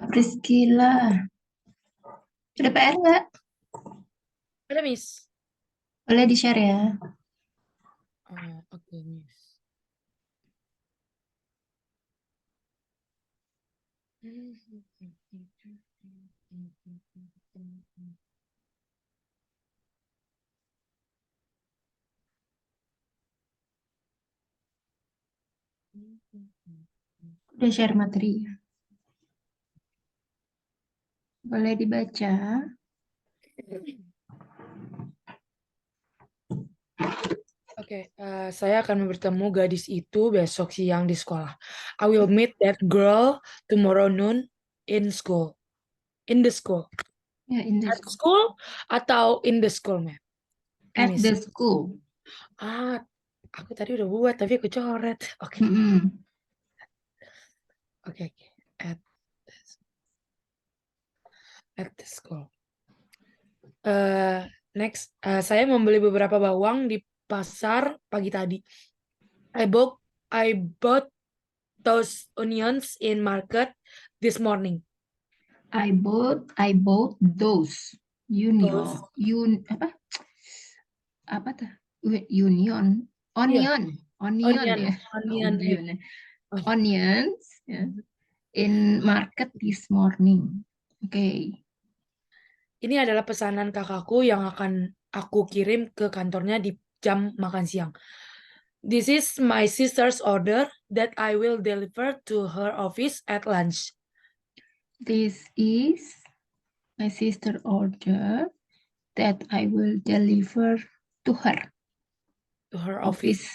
Priscila. Ada PR nggak? Ada, Miss. Boleh di-share ya. Oke, Miss. Udah share materi ya. Boleh dibaca. Oke, saya akan bertemu gadis itu besok siang di sekolah. I will meet that girl tomorrow noon in school. In the school. Ya, in the At school atau in the school, ma'am? at Miss. the school. Aku tadi udah buat tapi aku coret. Oke. Mm-mm. Oke. At the school. Next, saya membeli beberapa bawang di pasar pagi tadi. I bought those onions in market this morning. I bought those Those, apa tuh? Onion iya, ya. onion, Onions ya. In market this morning. Oke. Ini adalah pesanan kakakku yang akan aku kirim ke kantornya di jam makan siang. This is my sister's order that I will deliver to her office at lunch. This is my sister order that I will deliver to her To her office. office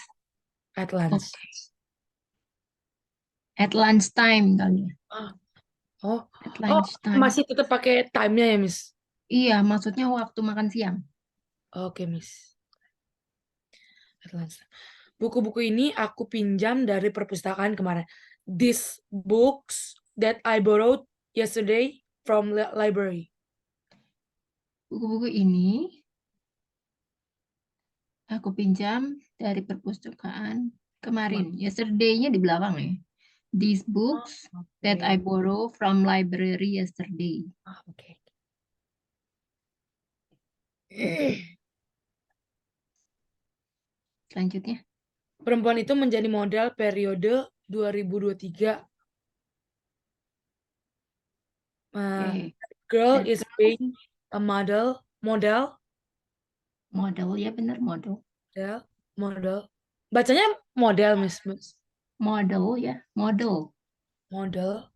at lunch. Okay. At lunchtime kali ya. Oh, At lunchtime. masih tetap pakai time-nya ya, Miss? Iya, maksudnya waktu makan siang. Oke, Miss. At lunchtime. Buku-buku ini aku pinjam dari perpustakaan kemarin. These books that I borrowed yesterday from library. Buku-buku ini aku pinjam dari perpustakaan kemarin. Yesterday-nya di belakang ya. These books that I borrow from library yesterday. Oke. Selanjutnya. Perempuan itu menjadi model periode 2023. Girl That is being a model. model ya, benar model. Bacanya model, Miss. Model ya, model. Model.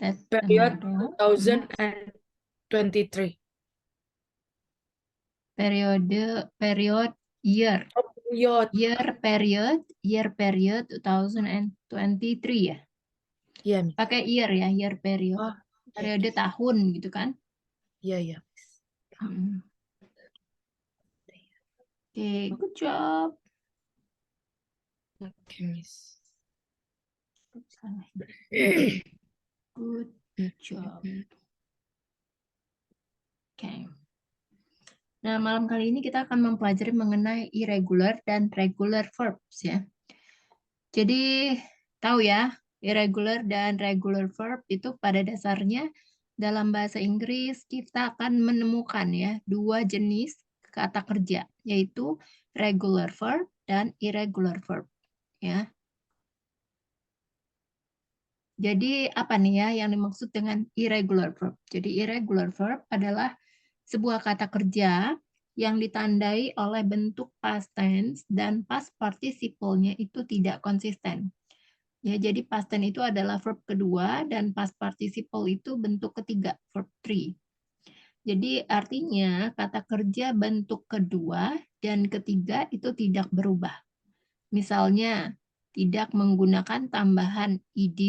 That's the Period model. 2023. Period year. Period. Year period 2023 ya. Iya, Miss. Pakai year ya, year period. Periode tahun gitu kan? Iya. Oke, good job. Oke, Miss. Good job. Oke. Nah, malam kali ini kita akan mempelajari mengenai irregular dan regular verbs ya. Jadi, tahu ya, irregular dan regular verb itu pada dasarnya dalam bahasa Inggris kita akan menemukan ya dua jenis kata kerja, yaitu regular verb dan irregular verb ya. Jadi apa nih ya yang dimaksud dengan irregular verb? Jadi irregular verb adalah sebuah kata kerja yang ditandai oleh bentuk past tense dan past participle-nya itu tidak konsisten. Ya, jadi past tense itu adalah verb kedua dan past participle itu bentuk ketiga, verb 3. Jadi artinya kata kerja bentuk kedua dan ketiga itu tidak berubah. Misalnya, tidak menggunakan tambahan ed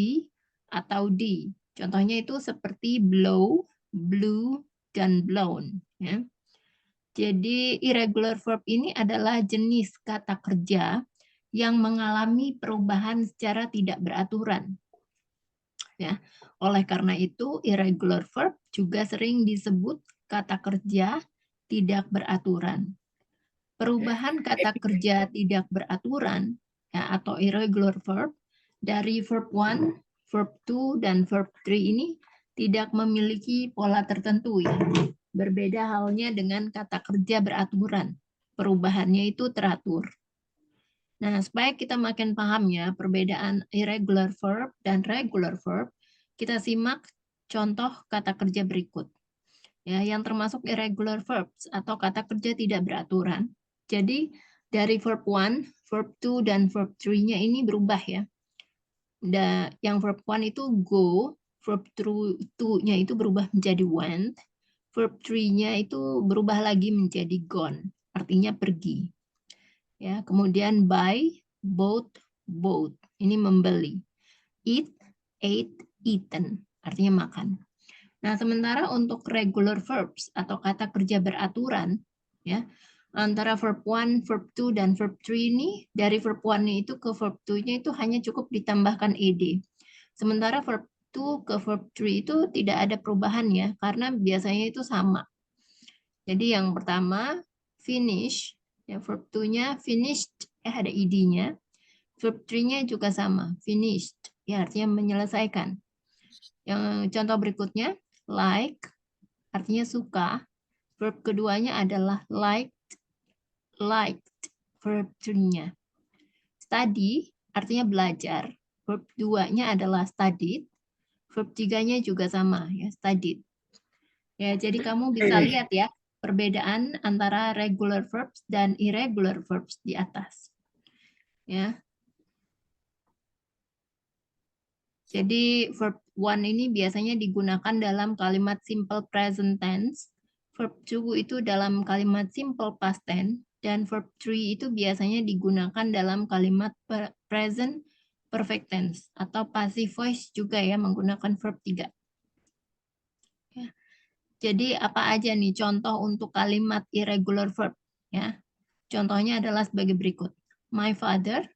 atau d. Contohnya itu seperti blow, blew, dan blown. Ya. Jadi irregular verb ini adalah jenis kata kerja yang mengalami perubahan secara tidak beraturan. Ya. Oleh karena itu, irregular verb juga sering disebut kata kerja tidak beraturan. Perubahan kata kerja tidak beraturan ya, atau irregular verb dari verb 1, verb 2, dan verb 3 ini tidak memiliki pola tertentu ya. Berbeda halnya dengan kata kerja beraturan. Perubahannya itu teratur. Nah, supaya kita makin paham ya perbedaan irregular verb dan regular verb, kita simak contoh kata kerja berikut. Ya, yang termasuk irregular verbs atau kata kerja tidak beraturan. Jadi, dari verb 1, verb 2, dan verb 3-nya ini berubah ya. Yang verb 1 itu go, verb 2-nya itu berubah menjadi went, verb 3-nya itu berubah lagi menjadi gone, artinya pergi. Ya, kemudian buy, bought, bought. Ini membeli. Eat, ate, eaten. Artinya makan. Nah, sementara untuk regular verbs atau kata kerja beraturan, ya, antara verb 1, verb 2, dan verb 3 ini, dari verb 1-nya itu ke verb 2-nya itu hanya cukup ditambahkan ed. Sementara verb 2 ke verb 3 itu tidak ada perubahan ya, karena biasanya itu sama. Jadi yang pertama, finish, ya verb 2-nya finished, ada id-nya. Verb 3-nya juga sama, finished, ya artinya menyelesaikan. Yang contoh berikutnya, like, artinya suka. Verb keduanya adalah liked, verb 3-nya. Study, artinya belajar. Verb 2-nya adalah studied. Verb 3-nya juga sama, ya studied. Ya, jadi kamu bisa lihat ya perbedaan antara regular verbs dan irregular verbs di atas. Ya. Jadi verb 1 ini biasanya digunakan dalam kalimat simple present tense, verb 2 itu dalam kalimat simple past tense, dan verb 3 itu biasanya digunakan dalam kalimat present perfect tense atau passive voice juga ya menggunakan verb 3. Ya. Jadi apa aja nih contoh untuk kalimat irregular verb ya? Contohnya adalah sebagai berikut. My father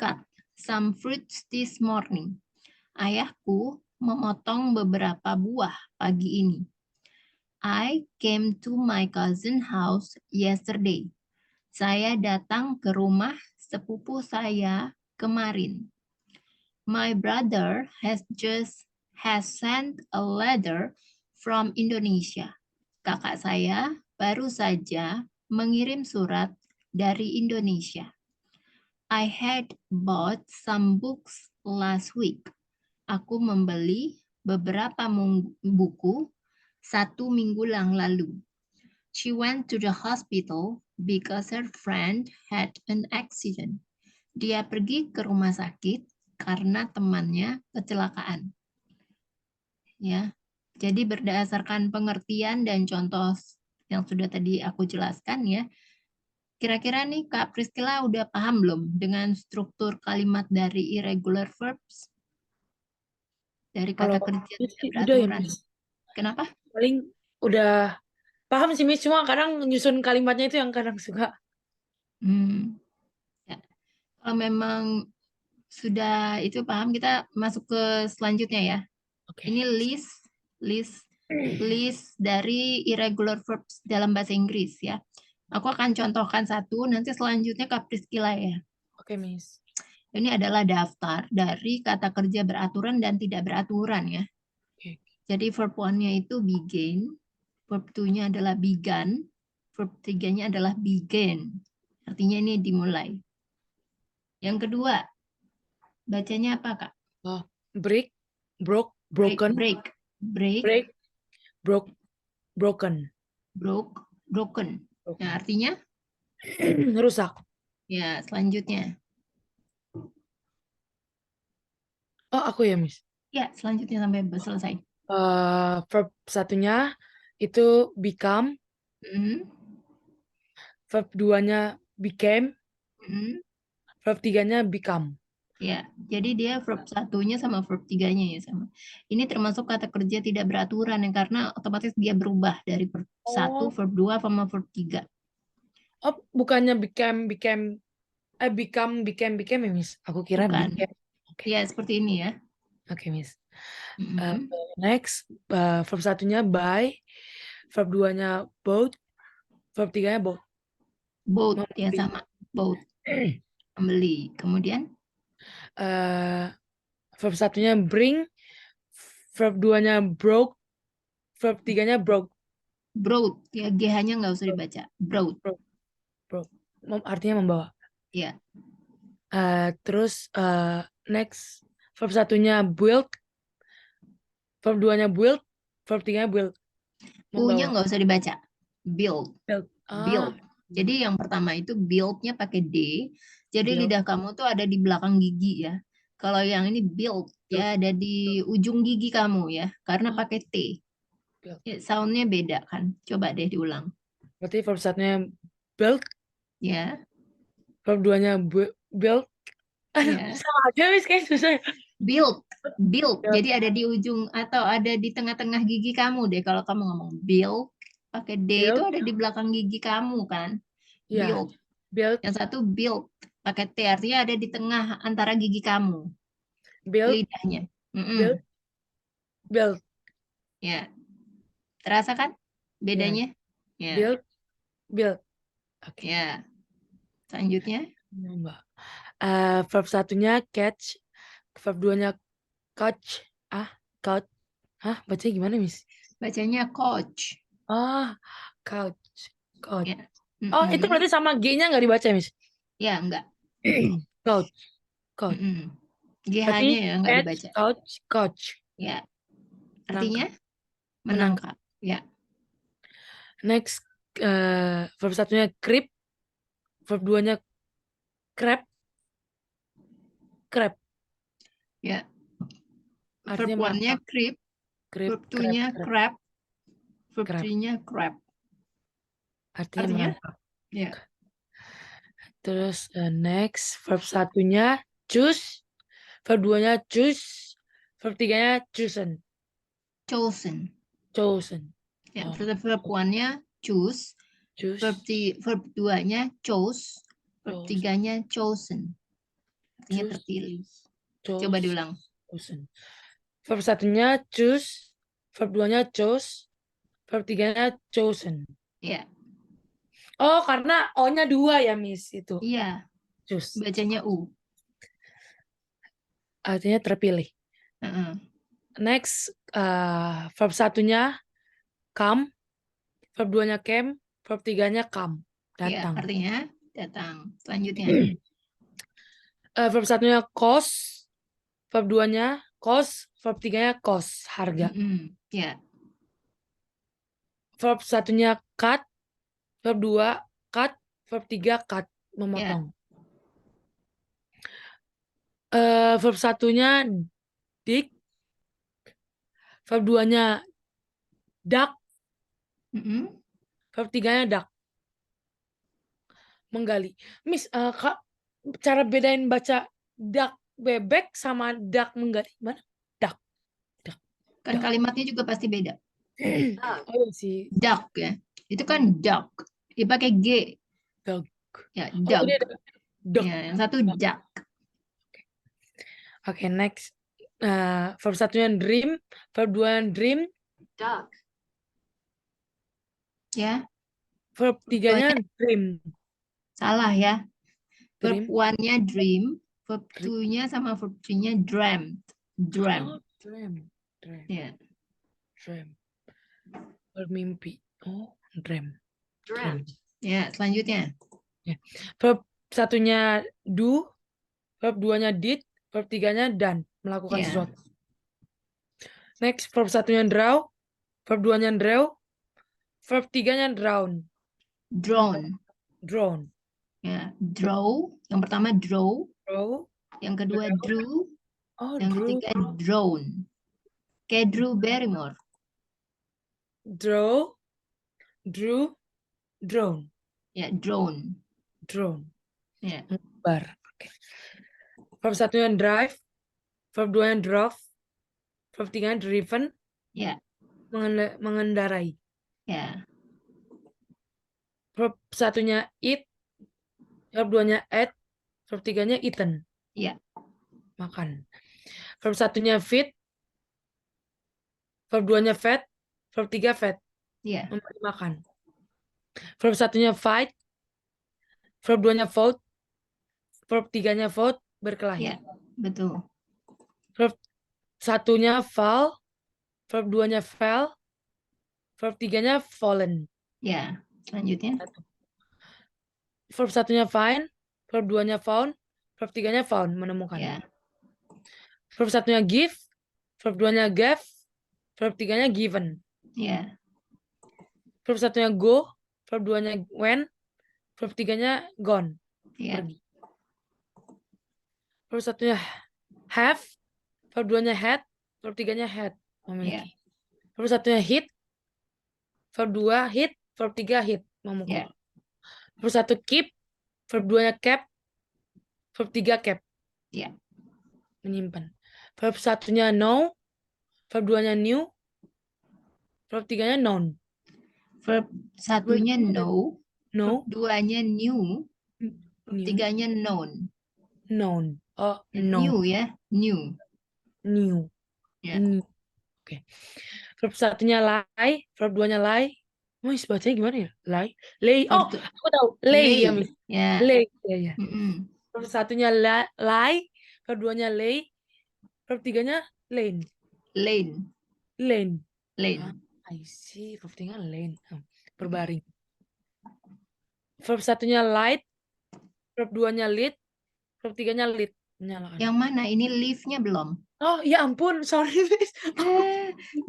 cut some fruits this morning. Ayahku memotong beberapa buah pagi ini. I came to my cousin's house yesterday. Saya datang ke rumah sepupu saya kemarin. My brother has sent a letter from Indonesia. Kakak saya baru saja mengirim surat dari Indonesia. I had bought some books last week. Aku membeli beberapa buku 1 minggu yang lalu. She went to the hospital because her friend had an accident. Dia pergi ke rumah sakit karena temannya kecelakaan. Ya. Jadi berdasarkan pengertian dan contoh yang sudah tadi aku jelaskan ya. Kira-kira nih Kak Priscilla udah paham belum dengan struktur kalimat dari irregular verbs? Dari kata Kalau kerja ini tidak sih udah ya, beraturan. Miss. Kenapa? Paling udah paham sih, Miss. Cuma kadang nyusun kalimatnya itu yang kadang suka. Ya. Kalau memang sudah itu paham, kita masuk ke selanjutnya ya. Oke. Ini list dari irregular verbs dalam bahasa Inggris ya. Aku akan contohkan satu, nanti selanjutnya Kak Priscilla ya. Oke, Miss. Ini adalah daftar dari kata kerja beraturan dan tidak beraturan ya. Oke. Jadi verb 1-nya itu begin, verb 2-nya adalah began, verb 3-nya adalah began. Artinya ini dimulai. Yang kedua, bacanya apa, Kak? Oh, break, broke, broken, Break, break, broke, broken. broken. Nah, artinya Rusak. ya selanjutnya. Oh, aku ya, Miss. Ya, selanjutnya sampai selesai. Verb satunya itu become, Hmm, verb duanya became, hmm. verb tiganya become. Ya, jadi dia verb satunya sama verb 3-nya ya sama. Ini termasuk kata kerja tidak beraturan ya karena otomatis dia berubah dari verb 1, Oh, verb 2 sama verb 3. oh, bukannya became, became ya, Miss. Aku kira Bukan. became. Oke, Ya, seperti ini ya. oke, Miss. Hmm. Next, verb satunya buy, verb duanya bought, verb tiganya bought. Both ya Membeli. sama. Both. Membeli. Kemudian Eh, verb satunya bring, Verb 2-nya broke. Verb 3-nya broke. Broad, ya GH-nya nggak usah dibaca. Broad, Broke. Broke. Artinya membawa. ya. Terus next. Verb 1-nya build. Verb 2-nya build. Verb 3-nya build. U-nya Membawa. nggak usah dibaca. Build, Build. build. Jadi yang pertama itu build-nya pakai D. Jadi Build. lidah kamu tuh ada di belakang gigi ya. Kalau yang ini build, ya ada di ujung gigi kamu ya. Karena pakai T. Build. Ya, sound-nya beda kan. Coba deh diulang. Berarti verb 1-nya build. Ya, Verb 2-nya build. Aduh, ya. sama aja wis kayak susah. Build, build. Build. Jadi ada di ujung atau ada di tengah-tengah gigi kamu deh. Kalau kamu ngomong build, pakai D itu Build. ada di belakang gigi kamu kan. Ya. Build. Build. Yang satu build, pakai T artinya ada di tengah antara gigi kamu, Build. lidahnya. Build. Build. Ya, terasa kan Ya. bedanya? Ya, Build. Build. Oke. ya. Selanjutnya, Mbak. Verb 1-nya catch. Verb 2-nya coach. Coach. Bacanya gimana, Miss? bacanya coach. Couch. Coach. Ya, Itu berarti sama G-nya nggak dibaca, Miss? ya enggak. Coach. Coach. Berarti GH-nya ya enggak catch, dibaca. coach. Ya, Menangkap. artinya menangkap. Ya, Next, verb 1-nya creep. Verb 2-nya crab. Crab. ya. Verb Artinya one-nya menangkap. creep, Creep, verb crab, two-nya crab, crab, verb crab. three-nya crab. Artinya Artinya? menangkap. Ya, Terus next, verb 1-nya choose. Verb 2-nya choose. Verb 3-nya chosen. chosen. Chosen. Ya, Oh, verb one-nya choose, verb choose. dua-nya chose, verb Chose. tiganya chosen. Artinya Choose. terpilih. Coba Chose. diulang. Chosen. Verb 1-nya choose. Verb 2-nya chose. Verb 3-nya chosen. Ya, Oh, karena O-nya 2 ya, Miss. Itu. iya. Choose. Bacanya U. Artinya terpilih. Heeh. Next, verb 1-nya come. Verb 2-nya came. Verb 3-nya come. Ya, Datang. artinya datang. Selanjutnya. Verb 1-nya cost. Verb 2-nya cost. Verb 3-nya cost. Harga. Ya, Verb 1-nya cut. Verb 2 cut. Verb 3 cut. Memotong. Verb 1-nya dig. Verb 2-nya duck. Verb 3-nya duck. Menggali. Miss, Kak, cara bedain baca duck bebek sama duck menggali gimana? Duck. kan kalimatnya juga pasti beda. Oh sih. Duck ya. Itu kan duck. Dia pakai G. Duck. Ya, Oh, duck. ini ada duck. Ya, yang satu duck. Oke, next. Verb 1-nya dream. Verb 2-nya dream. Duck. Ya, Verb 3-nya dream. salah ya. Verb Dream. one-nya dream. Verb two-nya sama verb three-nya dreamt. Dreamt. Oh, dream. Dream. Ya. Dream. Bermimpi. Oh, dream. Dream. Ya, selanjutnya. Ya. Verb 1-nya do. Verb 2-nya did. Verb 3-nya done. Melakukan Ya. sesuatu. Next, verb 1-nya draw. Verb 2-nya draw. Verb 3-nya drown. Drawn. Drawn. Ya, draw. Yang pertama draw. Draw. Yang kedua drew. Oh, Yang drew. ketiga drawn. Kayak Drew Barrymore. Draw. Drew. Drawn. Ya, drawn. Drawn. Ya. Bar. Okay. Verb 1-nya drive. Verb 2-nya drove. Verb 3-nya driven. Ya. Mengendarai. Ya. Verb 1-nya eat. Verb 2-nya ate. Verb 3-nya eaten. Ya. Makan. Verb 1-nya feed. Verb 2-nya fed. Verb 3 fed. Ya. Memberi makan. Verb 1-nya fight. Verb 2-nya vote. Verb 3-nya vote. Berkelahi. Ya. Betul. Verb 1-nya fall. Verb 2-nya fell. Verb 3-nya fallen. Ya, selanjutnya. Verb 1-nya find. Verb 2-nya found. Verb 3-nya found, menemukan. Ya, Verb 1-nya give. Verb 2-nya gave. Verb 3-nya given. ya, Verb 1-nya go. Verb 2-nya went. Verb 3-nya gone. ya, Pergi. Verb 1-nya have. Verb 2-nya had. Verb 3-nya had. Memiliki. Verb 1-nya hit. Verb 2 hit. Verb 3 hit. Memukul. ya, Verb 1 keep. Verb 2-nya kept. Verb 3 kept. ya. Menyimpan. Verb 1-nya know. Verb 2-nya knew. Verb 3-nya known. Verb 1-nya know. Verb Know. 2-nya new. Verb New. 3-nya known. Known. Oh, New known. ya, new. New. Ya. New. Oke. Verb 1-nya lie. Verb 2-nya lie. Miss, bacanya gimana ya? Lie. Lay. Oh, Verb aku tahu. Lay ya, lay. Miss. Ya. Lay. Ya, ya. Mm-mm. Verb 1-nya lie. Verb 2-nya lay. Verb 3-nya lane. Lane. Lane. Lane. I see. Verb 3-nya lane. Berbaring. Verb 1-nya light. Verb 2-nya lead. Verb 3-nya lead. Menyalakan. Yang mana? Ini leave-nya belum. Oh, ya ampun. Sorry, Miss.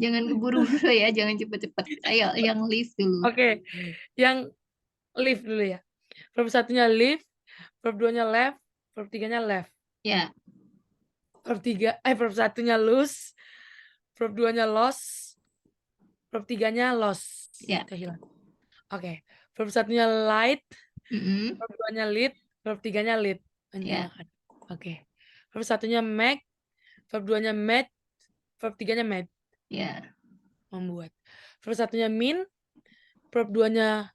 Jangan keburu-buru ya, jangan cepet-cepet. Ayo, yang leave dulu. Oke. Yang live dulu ya. Verb 1-nya live. Verb 2-nya left. Verb 3-nya left. Ya, Verb 1-nya lose. Verb 2-nya lost. Verb 3-nya lost. ya. Kehilangan. Oke. Verb 1-nya light. Mm-mm. Verb 2-nya lead. Verb 3-nya lead. Menyalakan. Oke. Verb 1-nya make. Verb 2-nya made. Verb 3-nya made. Ya, Membuat. Verb 1-nya mean. Verb 2-nya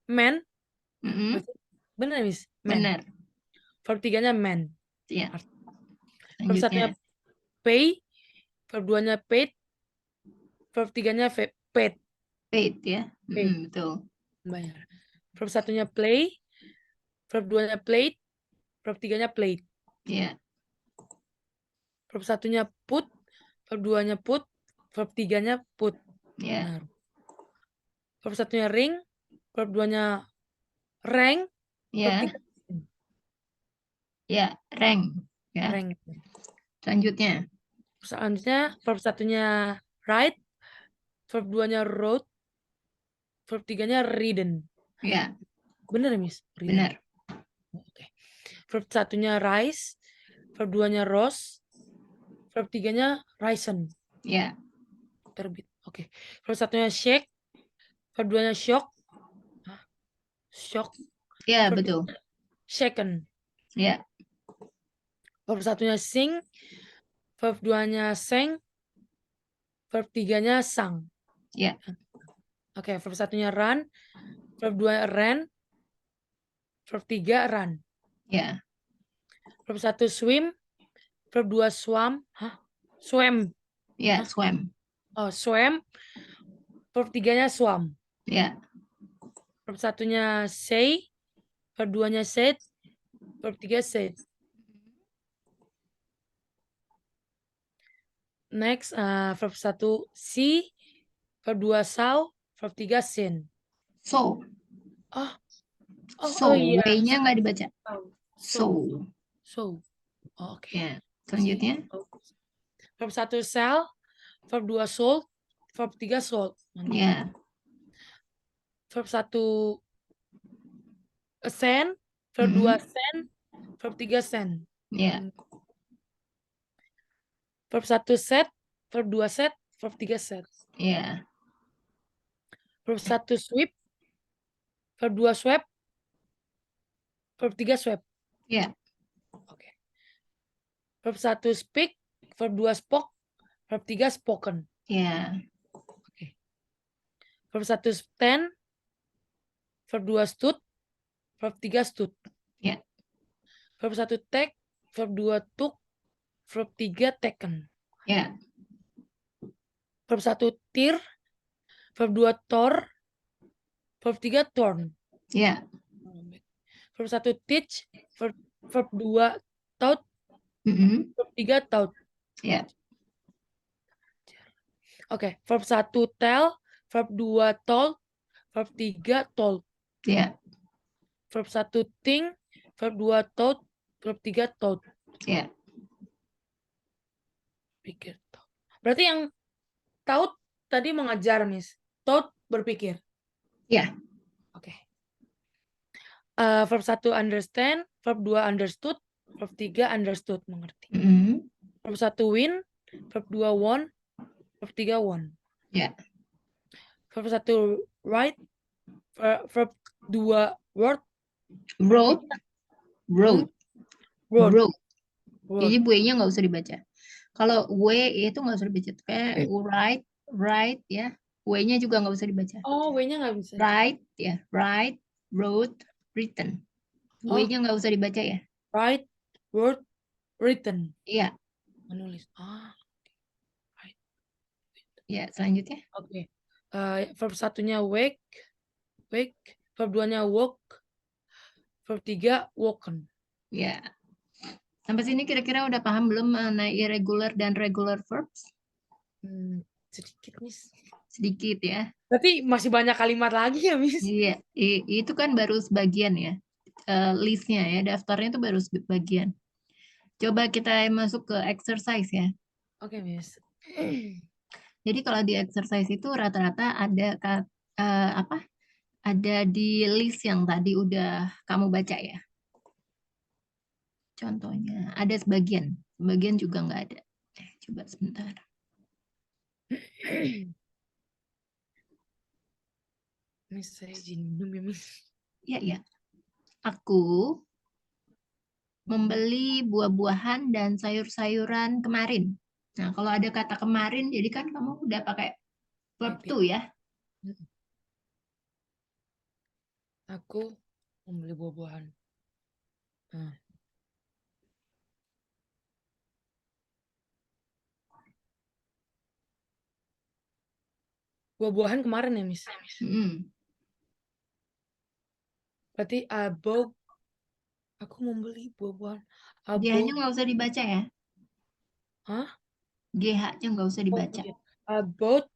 man. mm-mm. Benar, Miss? Man. Benar. Verb 3-nya man. Ya. Verb 1-nya Selanjutnya. pay. Verb 2-nya paid. Verb 3-nya paid. Paid ya. Paid. Mm-mm, betul. Bayar. Verb 1-nya play. Verb 2-nya played. Verb 3-nya played. Ya, Verb 1-nya put. Verb 2-nya put. Verb 3-nya put. ya, Benar. Verb 1-nya ring. Verb 2-nya rank. Verb ya, 3-nya ya. Rank. Ya. rank. Selanjutnya. Selanjutnya verb 1-nya write. Verb 2-nya wrote. Verb 3-nya ridden. Ya, Benar, Miss? Ridden. benar. Oke. Verb 1-nya rise. Verb 2-nya rose. Verb 3-nya risen. Ya, Terbit. Oke. Verb 1-nya shake. Verb 2-nya shock. Shock. ya, Verb betul. 3-nya shaken. Ya, Verb 1-nya sing. Verb 2-nya sang. Verb 3-nya sang. ya, Oke, verb 1-nya run. Verb 2 ran. Verb 3 run. ya, Verb 1 swim. Verb 2 swam. Swam. ya. Swam. Oh, swam. Verb 3-nya swam. Ya, Verb 1-nya say. Verb 2-nya said. Verb 3 said. Next, verb 1 see. Verb 2 saw. Verb 3 seen. so. Oh, So, iya. W-nya nggak dibaca. So. So. Oh, oke. Ya, selanjutnya. Verb 1 sell. Verb 2 sold. Verb 3 sold. Ya, Verb 1 send. Verb 2 send. Verb 3 send. ya, Verb 1 set. Verb 2 set. Verb 3 set. ya, Verb 1 sweep. Verb 2 swept. Verb 3 swept. ya, Oke. Verb 1 speak. Verb 2 spoke. Verb 3 spoken. ya, Oke. Verb 1 stand. Verb 2 stood. Verb 3 stood. ya, Verb 1 take. Verb 2 took. Verb 3 taken. ya, Verb 1 tear. Verb 2 tore. Verb 3 torn. ya. Verb 1 teach. Verb 2 taught. Mm-mm. Verb 3 taught. Ya, Oke, verb 1 tell, verb 2 told, verb 3 told. Ya, Verb 1 think, verb 2 thought, verb 3 told. ya. Pikir. Berarti yang thought tadi mengajar, Miss. Thought berpikir. Ya. Oke. Verb 1 understand, verb 2 understood, verb 3 understood, mengerti. Verb 1 win, verb 2 won, verb 3 won. Ya. Verb 1 write, verb 2 word, Wrote, wrote, word, wrote. word. Jadi W-nya nggak usah dibaca. Kalau W itu nggak usah dibaca. Kayak write, write ya. W-nya juga nggak usah dibaca. Oh, W-nya nggak bisa. Write ya, write, wrote, written. Oh. W-nya nggak usah dibaca ya. Write, word, written. Iya. Menulis. Ah. Ya, selanjutnya. Oke. Verb 1-nya wake, wake. Verb 2-nya woke. Verb 3 woken. Ya. Sampai sini kira-kira udah paham belum mengenai irregular dan regular verbs? Sedikit, Miss. Sedikit ya. Berarti masih banyak kalimat lagi ya, Miss? Iya, itu kan baru sebagian ya. Listnya ya, daftarnya itu baru sebagian. Coba kita masuk ke exercise ya. Oke, Miss. Jadi kalau di exercise itu rata-rata ada apa? Ada di list yang tadi udah kamu baca ya. Contohnya ada sebagian juga nggak ada. Coba sebentar. Miss, saya izin minum ya, Miss. Ya, ya. Aku membeli buah-buahan dan sayur-sayuran kemarin. Nah, kalau ada kata kemarin, jadi kan kamu udah pakai verb to ya. Aku membeli buah-buahan. Buah-buahan kemarin ya, Miss? Berarti aku membeli buah-buahan. GH-nya nggak usah dibaca ya. Hah? GH-nya nggak usah dibaca. I bought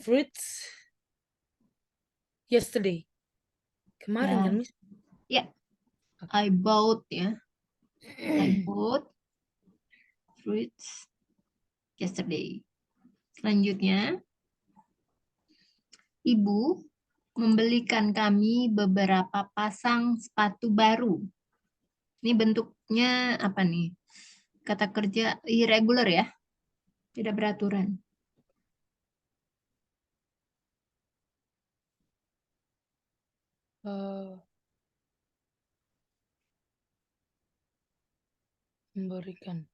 fruits yesterday. Kemarin Ya. kan, Miss? Ya. I bought ya. I bought fruits yesterday. Selanjutnya, Ibu membelikan kami beberapa pasang sepatu baru. Ini bentuknya apa nih? Kata kerja irregular ya. Tidak beraturan. Memberikan.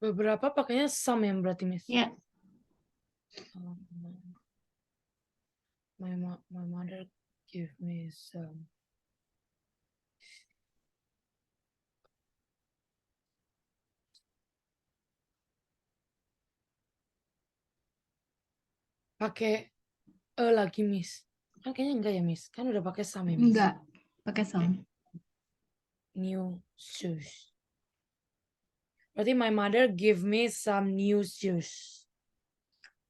Beberapa pakainya some yang berarti, Miss? Ya. My mother give me some. Pakai lagi, Miss. Kan kayaknya enggak ya, Miss? Kan udah pakai some ya, Miss? Enggak. Pakai some. New shoes. Berarti my mother give me some new shoes.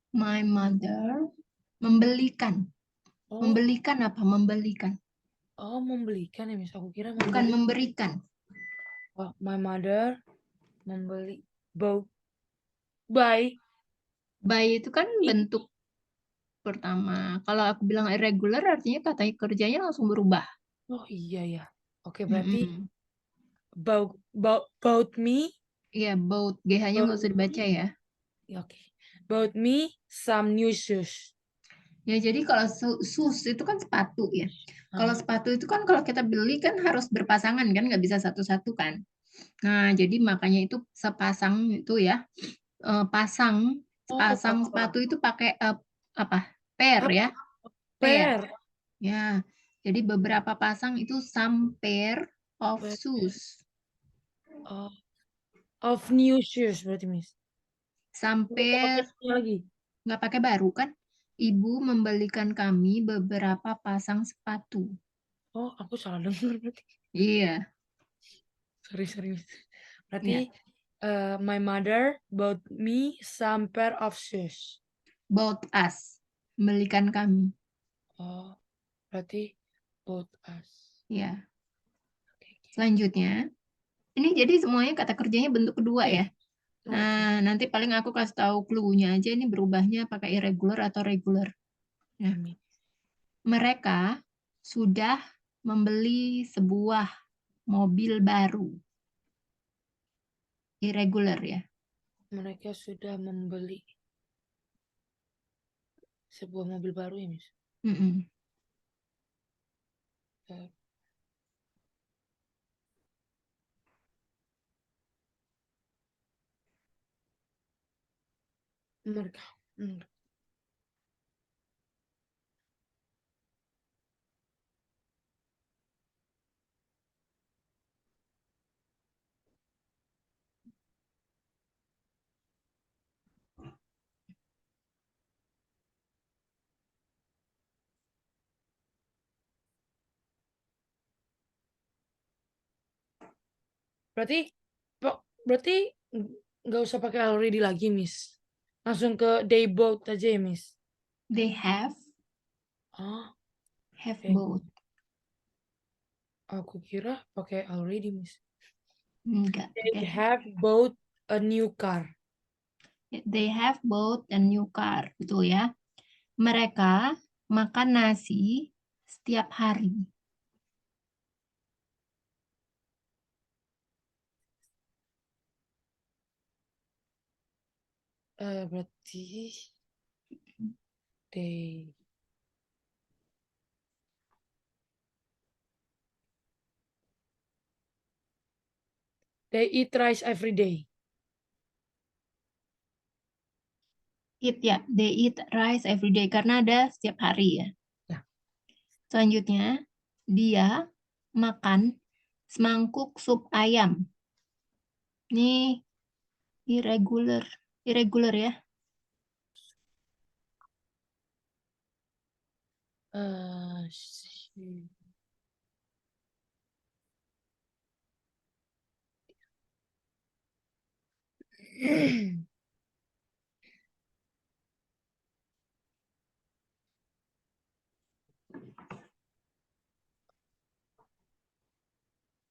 My mother membelikan. Membelikan apa? Membelikan. Oh, membelikan ya, Miss. Aku kira Bukan memberikan. Oh, my mother membeli. Buy. Buy itu kan bentuk pertama. Kalau aku bilang irregular artinya kata kerjanya langsung berubah. Oh iya ya. Oke, berarti bought me. Iya, bought. GH-nya nggak usah dibaca ya. Oke. Bought me some new shoes. Ya, jadi kalau shoes itu kan sepatu ya. Kalau sepatu itu kan kalau kita beli kan harus berpasangan kan, nggak bisa satu-satu kan. Nah, jadi makanya itu sepasang itu ya. Pasang sepatu itu pakai apa? Pair ya. Pair. Pair. Ya. Jadi beberapa pasang itu some pair of But shoes. of new shoes berarti Miss. Nggak usah pakai Sampai shoe lagi. nggak pakai baru kan? Ibu membelikan kami beberapa pasang sepatu. Oh, aku salah dengar berarti. Iya, Sorry Miss. Berarti ya. my mother bought me some pair of shoes. Bought us. Membelikan kami. Oh, berarti bought us. Ya. Oke. Selanjutnya, ini jadi semuanya kata kerjanya bentuk kedua Iya. ya. Oh, oke. Nah, nanti paling aku kasih tahu clue-nya aja ini berubahnya pakai irregular atau regular. Ya. Amin. Mereka sudah membeli sebuah mobil baru. Irregular ya. Mereka sudah membeli sebuah mobil baru ya, Miss. Mm-mm. Eh, mereka. Berarti berarti nggak usah pakai already lagi, Miss. Langsung ke they bought aja ya, Miss. They have Ah, they bought. aku kira pakai already, Miss. Enggak, They pakai have. have bought a new car. They have bought a new car, betul ya. Mereka makan nasi setiap hari. Berarti they eat rice every day. Eat ya, they eat rice every day karena ada setiap hari ya. Ya. Selanjutnya, dia makan semangkuk sup ayam. Ini irregular, irregular ya.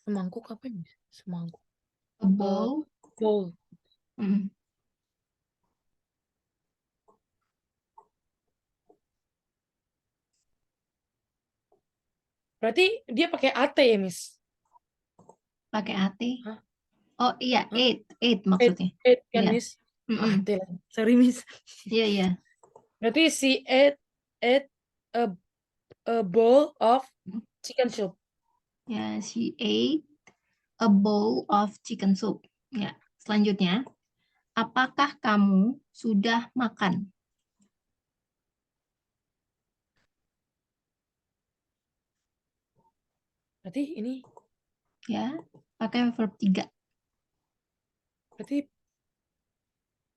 Semangkuk apa ya, Miss? Semangkuk. A bowl. Bowl. Mm. Berarti dia pakai AT ya, Miss? Pakai AT. Hah? Oh iya, Hah? eight maksudnya. Ate kan, Iya. Miss? Mm-mm. AT lah. Sorry, Miss. Iya, iya. Berarti si ate a, a bowl of chicken soup. Ya, she ate a bowl of chicken soup. Ya, selanjutnya, apakah kamu sudah makan? Berarti ini, Ya, pakai verb 3. berarti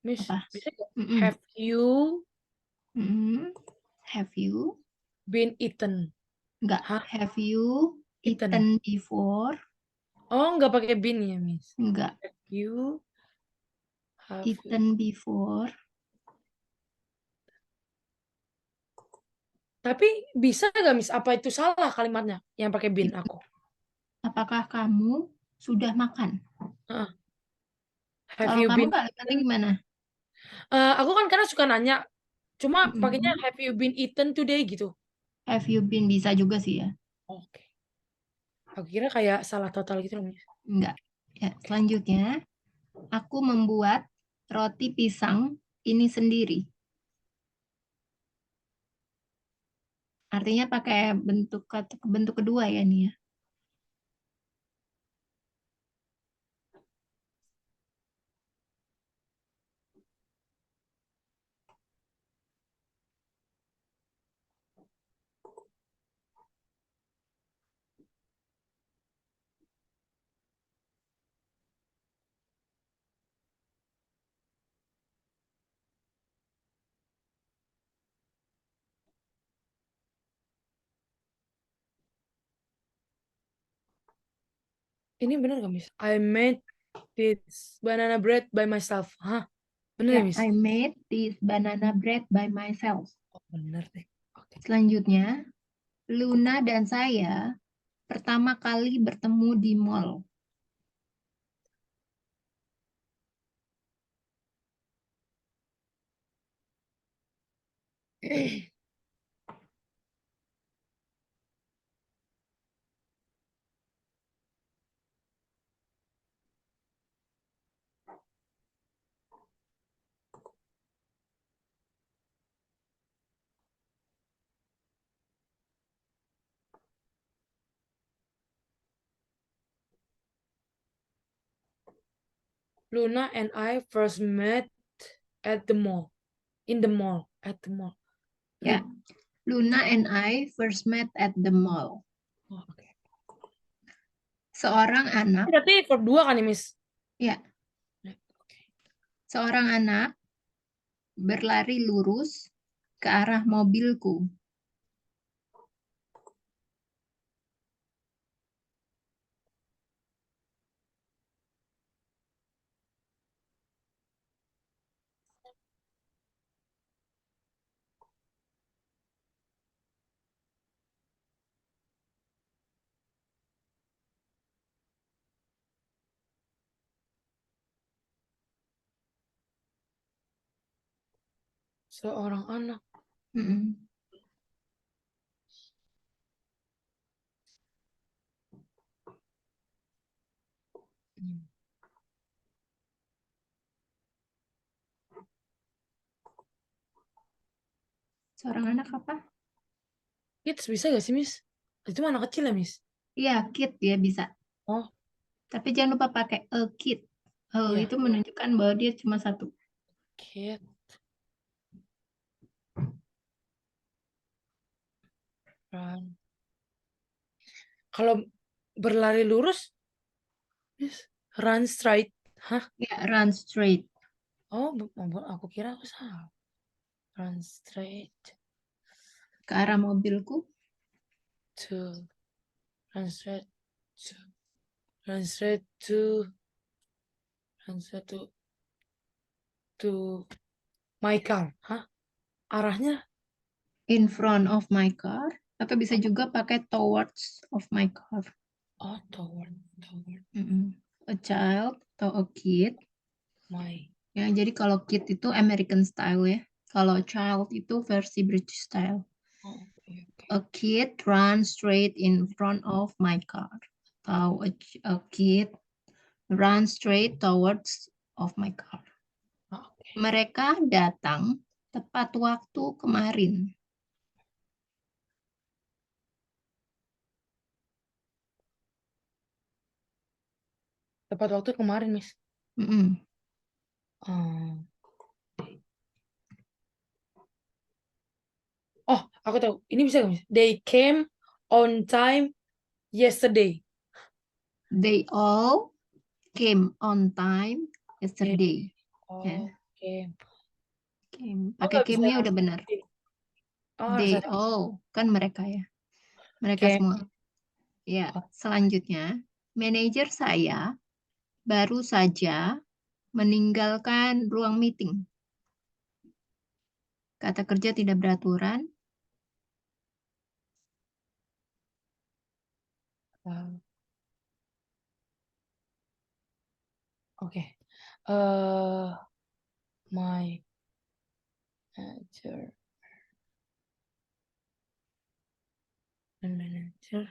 Miss, Apa? bisa nggak? Mm-mm. Have you Mm-mm. Have you? been eaten? Enggak. Hah? Have you Eaten. eaten before? Oh, nggak pakai been ya, Miss? Enggak. Have you Eaten before. Tapi bisa nggak, Miss? Apa itu salah kalimatnya yang pakai been aku? Apakah kamu sudah makan? Heeh. Have Kalau you kamu been kalimatnya eaten? gimana? Aku kan karena suka nanya, cuma pakainya Mm-mm. have you been eaten today gitu. Have you been bisa juga sih ya. Oke. Aku kira kayak salah total gitu loh, Miss. Enggak. Ya, Oke. selanjutnya, aku membuat roti pisang ini sendiri. Artinya pakai bentuk kedua ya nih ya. Ini benar gak, Miss? I made this banana bread by myself. Hah? Benar ya, Ya, Miss? I made this banana bread by myself. Oh, benar deh. Oke. Selanjutnya, Luna dan saya pertama kali bertemu di mall. Luna and I first met at the mall. In the mall. At the mall. Ya, Luna and I first met at the mall. Oh, oke. Seorang anak, Berarti verb 2 kan ya, Miss? ya, Oke. seorang anak berlari lurus ke arah mobilku. Seorang anak. Mm-mm. Seorang anak apa? Kids bisa gak sih, Miss? Itu anak kecil ya, Miss? Iya, kid ya bisa. Oh, Tapi jangan lupa pakai a kid. iya. Itu menunjukkan bahwa dia cuma satu. Kid. Run. Kalau berlari lurus, Miss, run straight. Hah? Ya, run straight. Oh, aku kira aku salah. Run straight Ke arah mobilku. to run straight to run straight to run straight to my car. Hah? Arahnya In front of my car. Atau bisa juga pakai towards of my car. toward Mm-mm. A child atau a kid. my. Ya, jadi kalau kid itu American style ya. Kalau child itu versi British style. Oh, oke. A kid runs straight in front of my car. Atau a kid runs straight towards of my car. Oke. Mereka datang tepat waktu kemarin. Tepat waktu kemarin, Miss. Mm-mm. Hmm. Oh, aku tahu. Ini bisa gak, Miss? They came on time yesterday. They all came on time yesterday. Ya, Oke. Oh, pakai nggak bisa came-nya udah benar. Oh, harus They ada. all, kan mereka ya. Mereka Oke. semua. Ya, selanjutnya, manajer saya baru saja meninggalkan ruang meeting. Kata kerja tidak beraturan. Oke. My manager.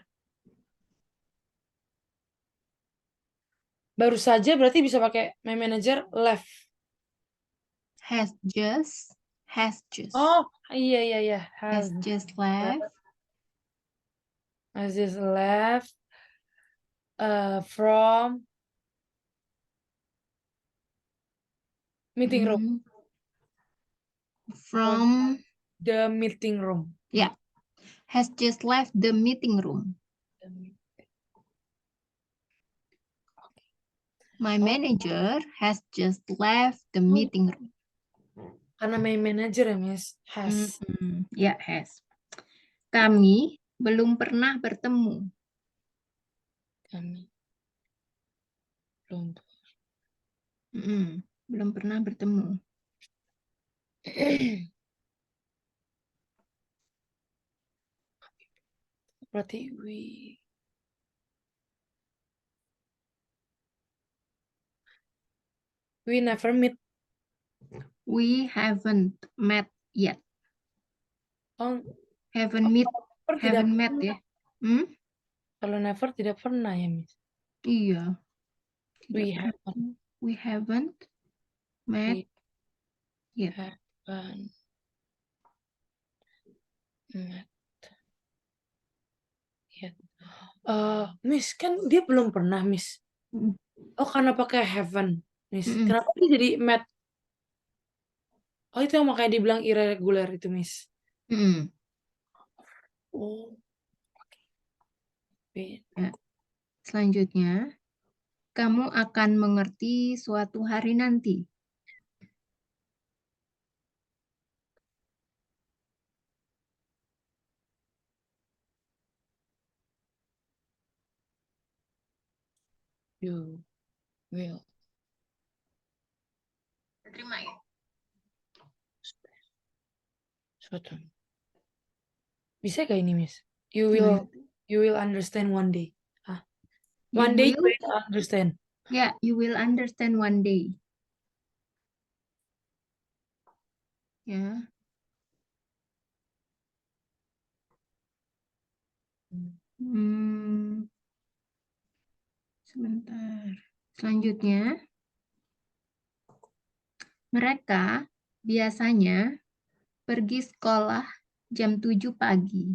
Baru saja berarti bisa pakai my manager left. Has just. Oh, iya iya iya. Has just left. Has just left from meeting room. Mhm. From, The meeting room. ya, has just left the meeting room. My manager has just left the meeting room. Karena my manager ya, Miss. Has. Ya, has. Kami belum pernah bertemu. Kami Belum pernah bertemu. Berarti we never meet. We haven't met yet. Oh, Haven't meet, never tidak haven't met pernah. ya. Hmm? Kalau never tidak pernah ya, Miss. Iya. We Tidak haven't. pernah. We haven't met yet. Haven't met yet. Miss, kan dia belum pernah, Miss. Mm. Oh, karena pakai haven't, Miss. Mm-mm. Kenapa dia jadi met? Oh, itu yang makanya dibilang irregular itu, Miss. Mm. Oh. Okay. Ya. Selanjutnya, kamu akan mengerti suatu hari nanti. You will. Terima ya. Suatu. Bisa gak ini, Miss? You Gimana? will understand one day. You One day you will, will understand. ya, you will understand one day. Ya. Sebentar. Selanjutnya, mereka biasanya pergi sekolah jam 7 pagi.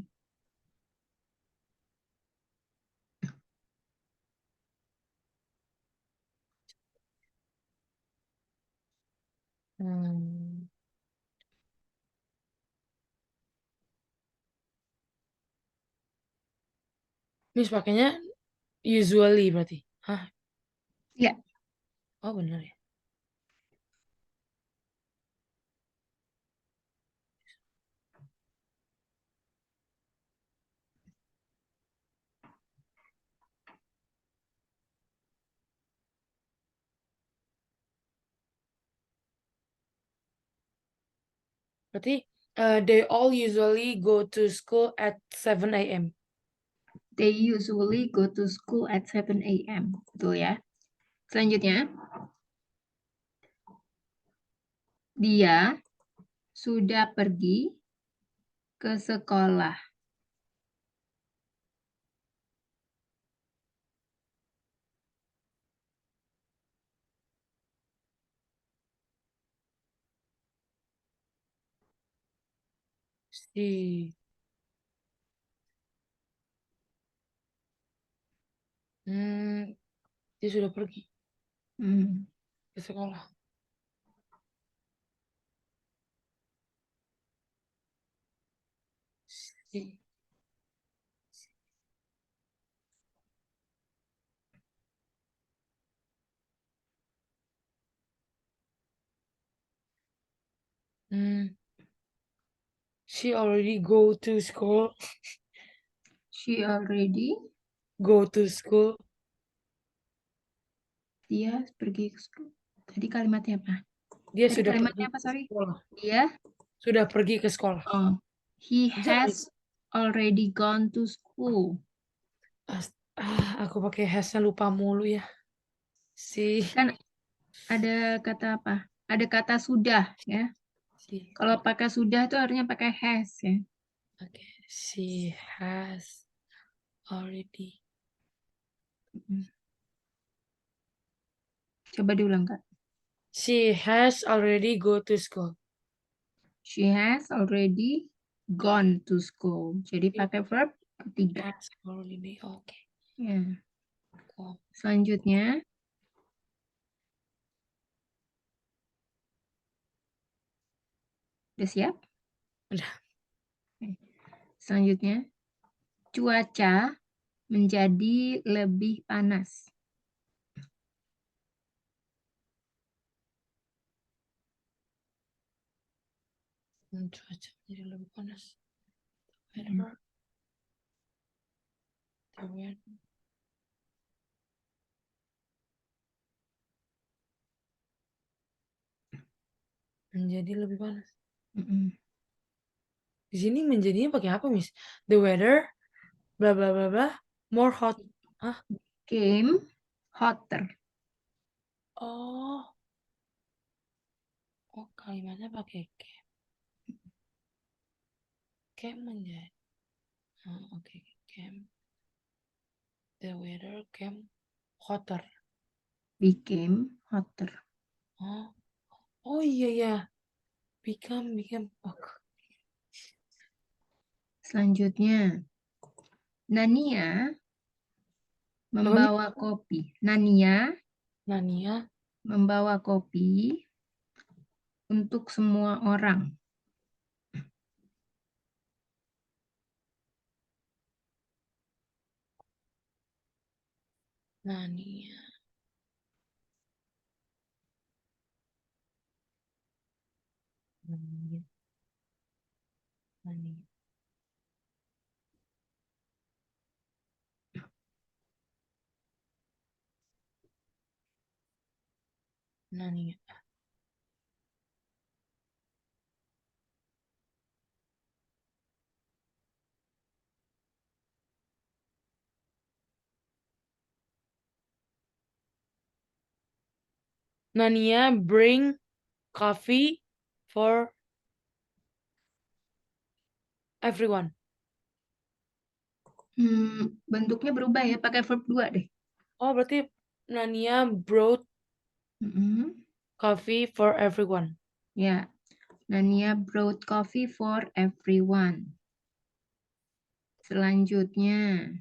Miss pakainya usually berarti. Hah? Ya. Oh, benar ya. Berarti they all usually go to school at 7 a.m. They usually go to school at 7 a.m. Betul ya. Selanjutnya, dia sudah pergi ke sekolah. Si. Dia sudah pergi ke sekolah. Si. She already go to school. She already, Go to school. dia pergi ke sekolah. Tadi kalimatnya apa? Dia Tadi sudah pergi kalimatnya apa, ke sorry? sekolah. Dia, Sudah pergi ke sekolah. he Bisa, Miss? has already gone to school. Aku pakai hasnya lupa mulu ya. Si. Kan ada kata apa? Ada kata sudah ya. Si. Kalau pakai sudah itu harusnya pakai has ya. Okay. She has already. Coba diulang, Kak. She has already go to school. She has already gone to school. Jadi pakai verb ketiga. Has already. Okay. Ya. Go. Selanjutnya, udah siap? Udah. Selanjutnya, cuaca menjadi lebih panas. Cuaca jadi lebih panas. Weather. The weather. Menjadi lebih panas. Mm-mm. Di sini menjadinya pakai apa, Miss? The weather, bla bla bla bla, more hot. Ah, Became hotter. oh, oh kalimatnya pakai came. Came menjadi. Oh, oke, came. The weather came hotter. Became hotter. Oh, oh iya ya. Become. Oh, Selanjutnya, Nania apa, Miss? membawa kopi. Nania Nania, membawa kopi untuk semua orang. Nania, Nania, Nania, Nania. Nania bring coffee for everyone. Bentuknya berubah ya, pakai verb 2 deh. Oh, berarti Nania brought Mm-mm. coffee for everyone. Ya, Nania brought coffee for everyone. Selanjutnya,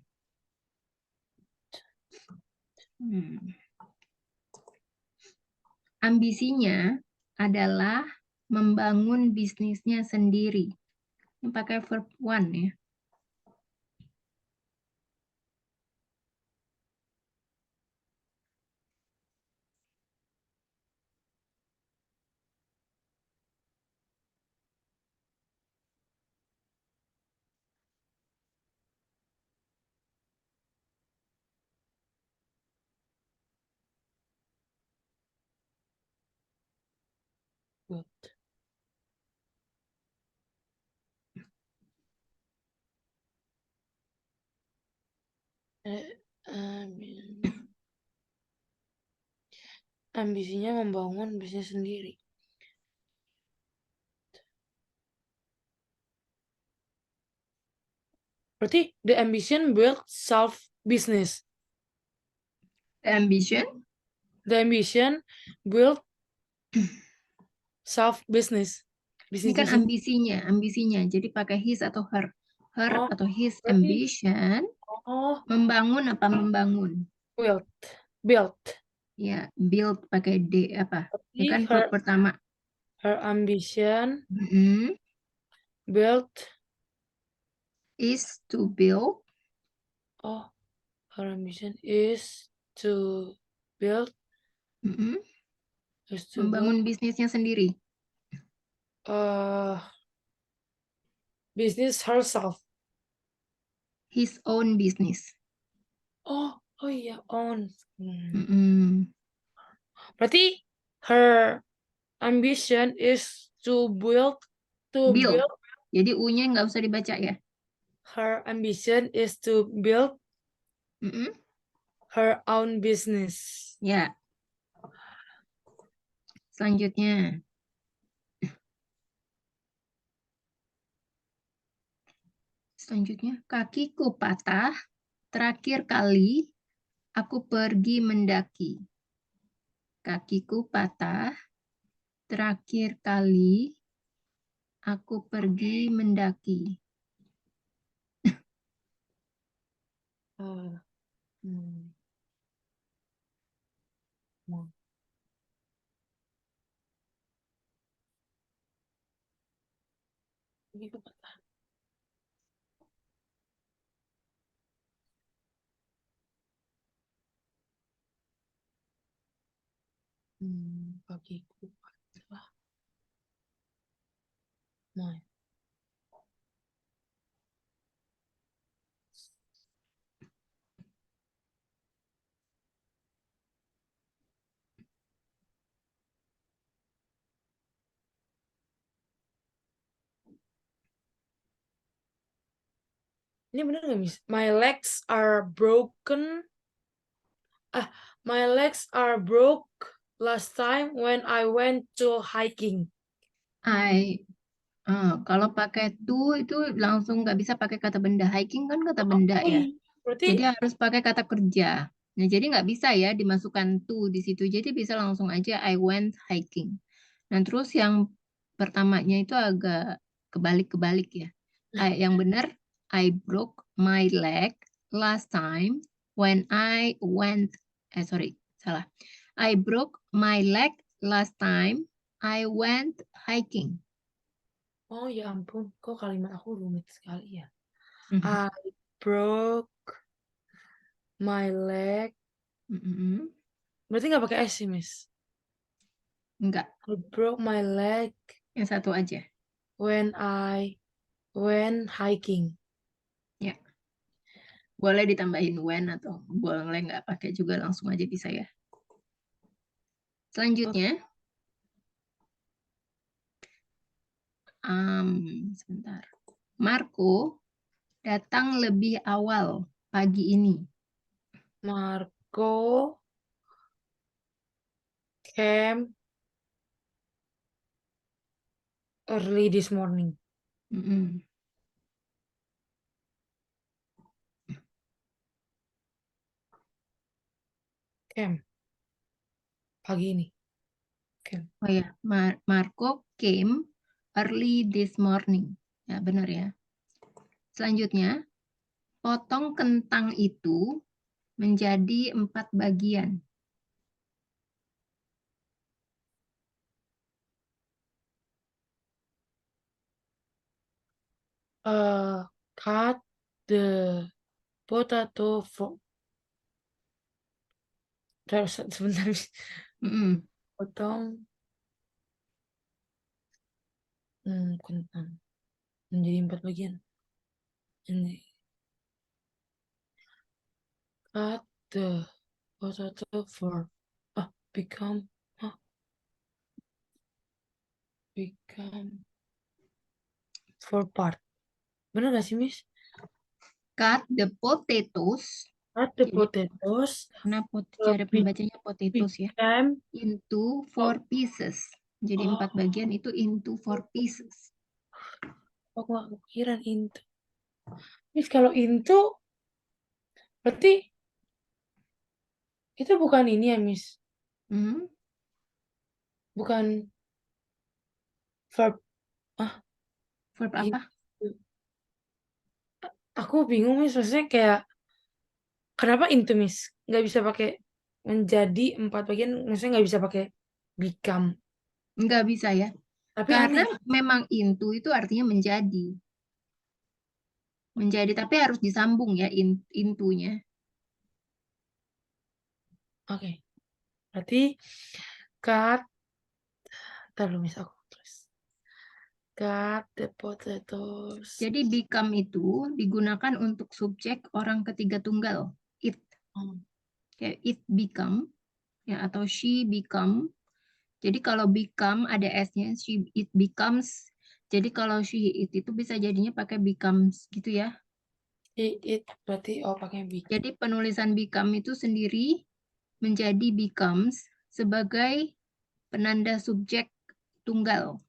ambisinya adalah membangun bisnisnya sendiri. Ini pakai verb one ya. Good. Eh, ambisinya membangun bisnis sendiri. Berarti the ambition build self business. Ambition, The ambition build self business. ini Bisnisnya kan sendiri. ambisinya. Jadi pakai his atau her. Her Oh, atau his berarti ambition, oh membangun apa membangun? build. Ya, build pakai D apa? Ini Berarti kan verb her pertama. her ambition Mm-mm. build. Is to build. Oh, her ambition is to build. Mm-mm. Is to build. Membangun bisnisnya sendiri. Uh, business herself. His own business. Oh iya, on. Mm-mm. Berarti her ambition is to Build. build. Jadi U-nya nggak usah dibaca ya. Her ambition is to build Mm-mm. her own business. Ya, selanjutnya. Selanjutnya, kakiku patah. Terakhir kali aku pergi mendaki. Kakiku patah. Terakhir kali aku pergi mendaki. Uh, hmm, mau. Ini kepala. Kakiku patah. Nah, Ini bener nggak, Miss? My legs are broken. My legs are broke last time when I went to hiking. Kalau pakai to itu langsung nggak bisa pakai kata benda. Hiking kan kata benda Oh ya. iya, berarti Jadi harus pakai kata kerja. Nah, jadi nggak bisa ya dimasukkan to di situ. Jadi bisa langsung aja I went hiking. Nah, terus yang pertamanya itu agak kebalik-kebalik ya. Yang benar, I broke my leg last time when I went, salah. I broke my leg last time I went hiking. oh ya ampun, kok kalimat aku rumit sekali ya. Mhm. I broke my leg. Mhm. Berarti nggak pakai S sih, Miss. Enggak, I broke my leg yang satu aja. when I went hiking. Ya, boleh ditambahin when atau boleh nggak pakai juga langsung aja bisa ya. Selanjutnya, sebentar. Marco datang lebih awal pagi ini. Marco came early this morning. Mm-mm. Came pagi ini. Came. Oh ya, Marco came early this morning. Ya, benar ya. Selanjutnya, potong kentang itu menjadi 4 bagian. Cut the potato for sebentar, Miss. Mm-mm. Potong kentang menjadi 4 bagian. Ini cut the potato for become four part. Bener gak sih, Miss? Cut the potatoes. Cut the Jadi, potatoes karena cara pembacanya potatoes ya. become Into 4 pieces. Jadi 4 bagian itu into 4 pieces. aku gak kepikiran into. Miss, kalau into berarti itu bukan ini ya, Miss? Hmm, Bukan verb. verb Into. apa? Aku bingung, Miss. Maksudnya kayak kenapa into, Miss? Nggak bisa pakai menjadi 4 bagian. Maksudnya nggak bisa pakai become. Enggak bisa ya. Tapi Karena aneh. memang into itu artinya menjadi. Menjadi, tapi harus disambung ya intunya. Oke. Berarti cut. Ntar dulu, Miss, aku tulis. Cut the potatoes. Jadi become itu digunakan untuk subjek orang ketiga tunggal. It. Kayak it become ya, atau she become. Jadi kalau become ada S-nya, it becomes. Jadi kalau she it itu bisa jadinya pakai becomes gitu ya. It berarti pakai become. Jadi penulisan become itu sendiri menjadi becomes sebagai penanda subjek tunggal.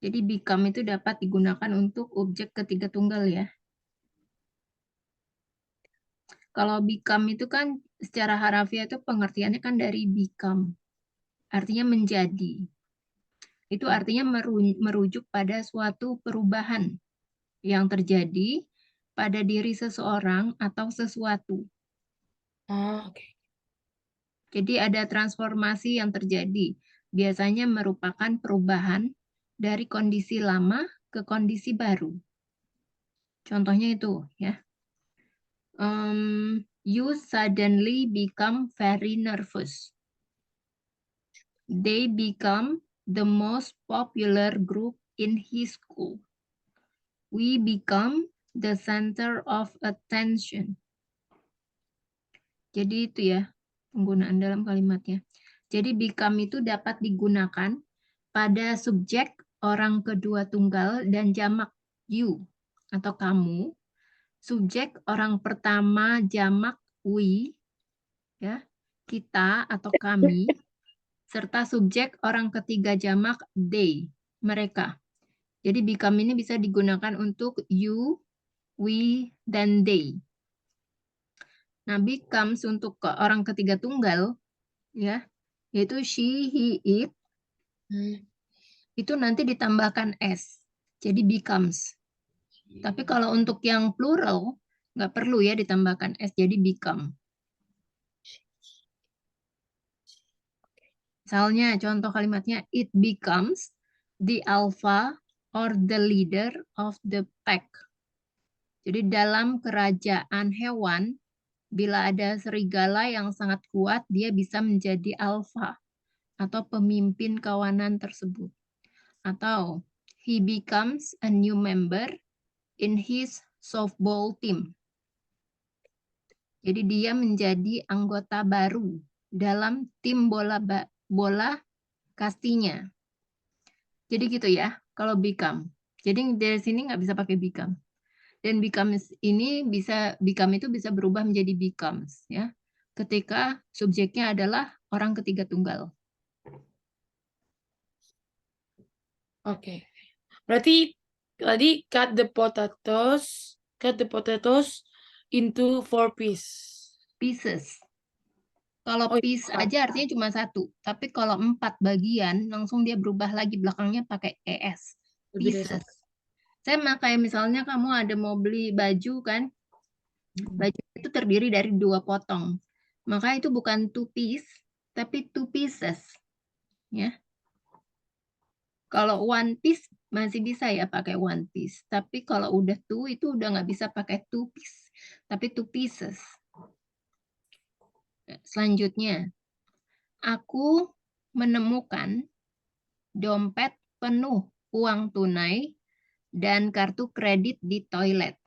Jadi become itu dapat digunakan untuk objek ketiga tunggal ya. Kalau become itu kan secara harafiah itu pengertiannya kan dari become. Artinya menjadi. Itu artinya merujuk pada suatu perubahan yang terjadi pada diri seseorang atau sesuatu. Oke. Jadi ada transformasi yang terjadi. Biasanya merupakan perubahan dari kondisi lama ke kondisi baru. Contohnya itu ya. You suddenly become very nervous. They become the most popular group in his school. We become the center of attention. Jadi itu ya penggunaan dalam kalimatnya. Jadi become itu dapat digunakan pada subjek orang kedua tunggal dan jamak. you atau kamu, subjek orang pertama jamak we, ya, kita atau kami, serta subjek orang ketiga jamak they, mereka. Jadi become ini bisa digunakan untuk you, we, dan they. Nah, becomes untuk ke orang ketiga tunggal, ya, yaitu she, he, it, itu nanti ditambahkan s. Jadi becomes. Tapi kalau untuk yang plural, nggak perlu ya ditambahkan s, jadi become. Misalnya contoh kalimatnya, it becomes the alpha or the leader of the pack. Jadi dalam kerajaan hewan, bila ada serigala yang sangat kuat, dia bisa menjadi alpha atau pemimpin kawanan tersebut. Atau he becomes a new member in his softball team. Jadi dia menjadi anggota baru dalam tim bola kastinya. Jadi gitu ya, kalau become. Jadi dari sini nggak bisa pakai become. Dan becomes ini bisa, become itu bisa berubah menjadi becomes, ya. Ketika subjeknya adalah orang ketiga tunggal. Oke. Berarti tadi cut the potatoes into 4 Pieces. Kalau Oh, piece iya. aja artinya cuma satu. Tapi kalau 4 bagian, langsung dia berubah lagi belakangnya pakai es. Lebih dari Pieces. satu. Sama kayak misalnya kamu ada mau beli baju kan, baju itu terdiri dari 2 potong. Maka itu bukan two piece, tapi two pieces. Ya. Kalau one piece masih bisa ya pakai one piece. Tapi kalau udah two itu udah nggak bisa pakai two piece. Tapi two pieces. Selanjutnya, aku menemukan dompet penuh uang tunai dan kartu kredit di toilet.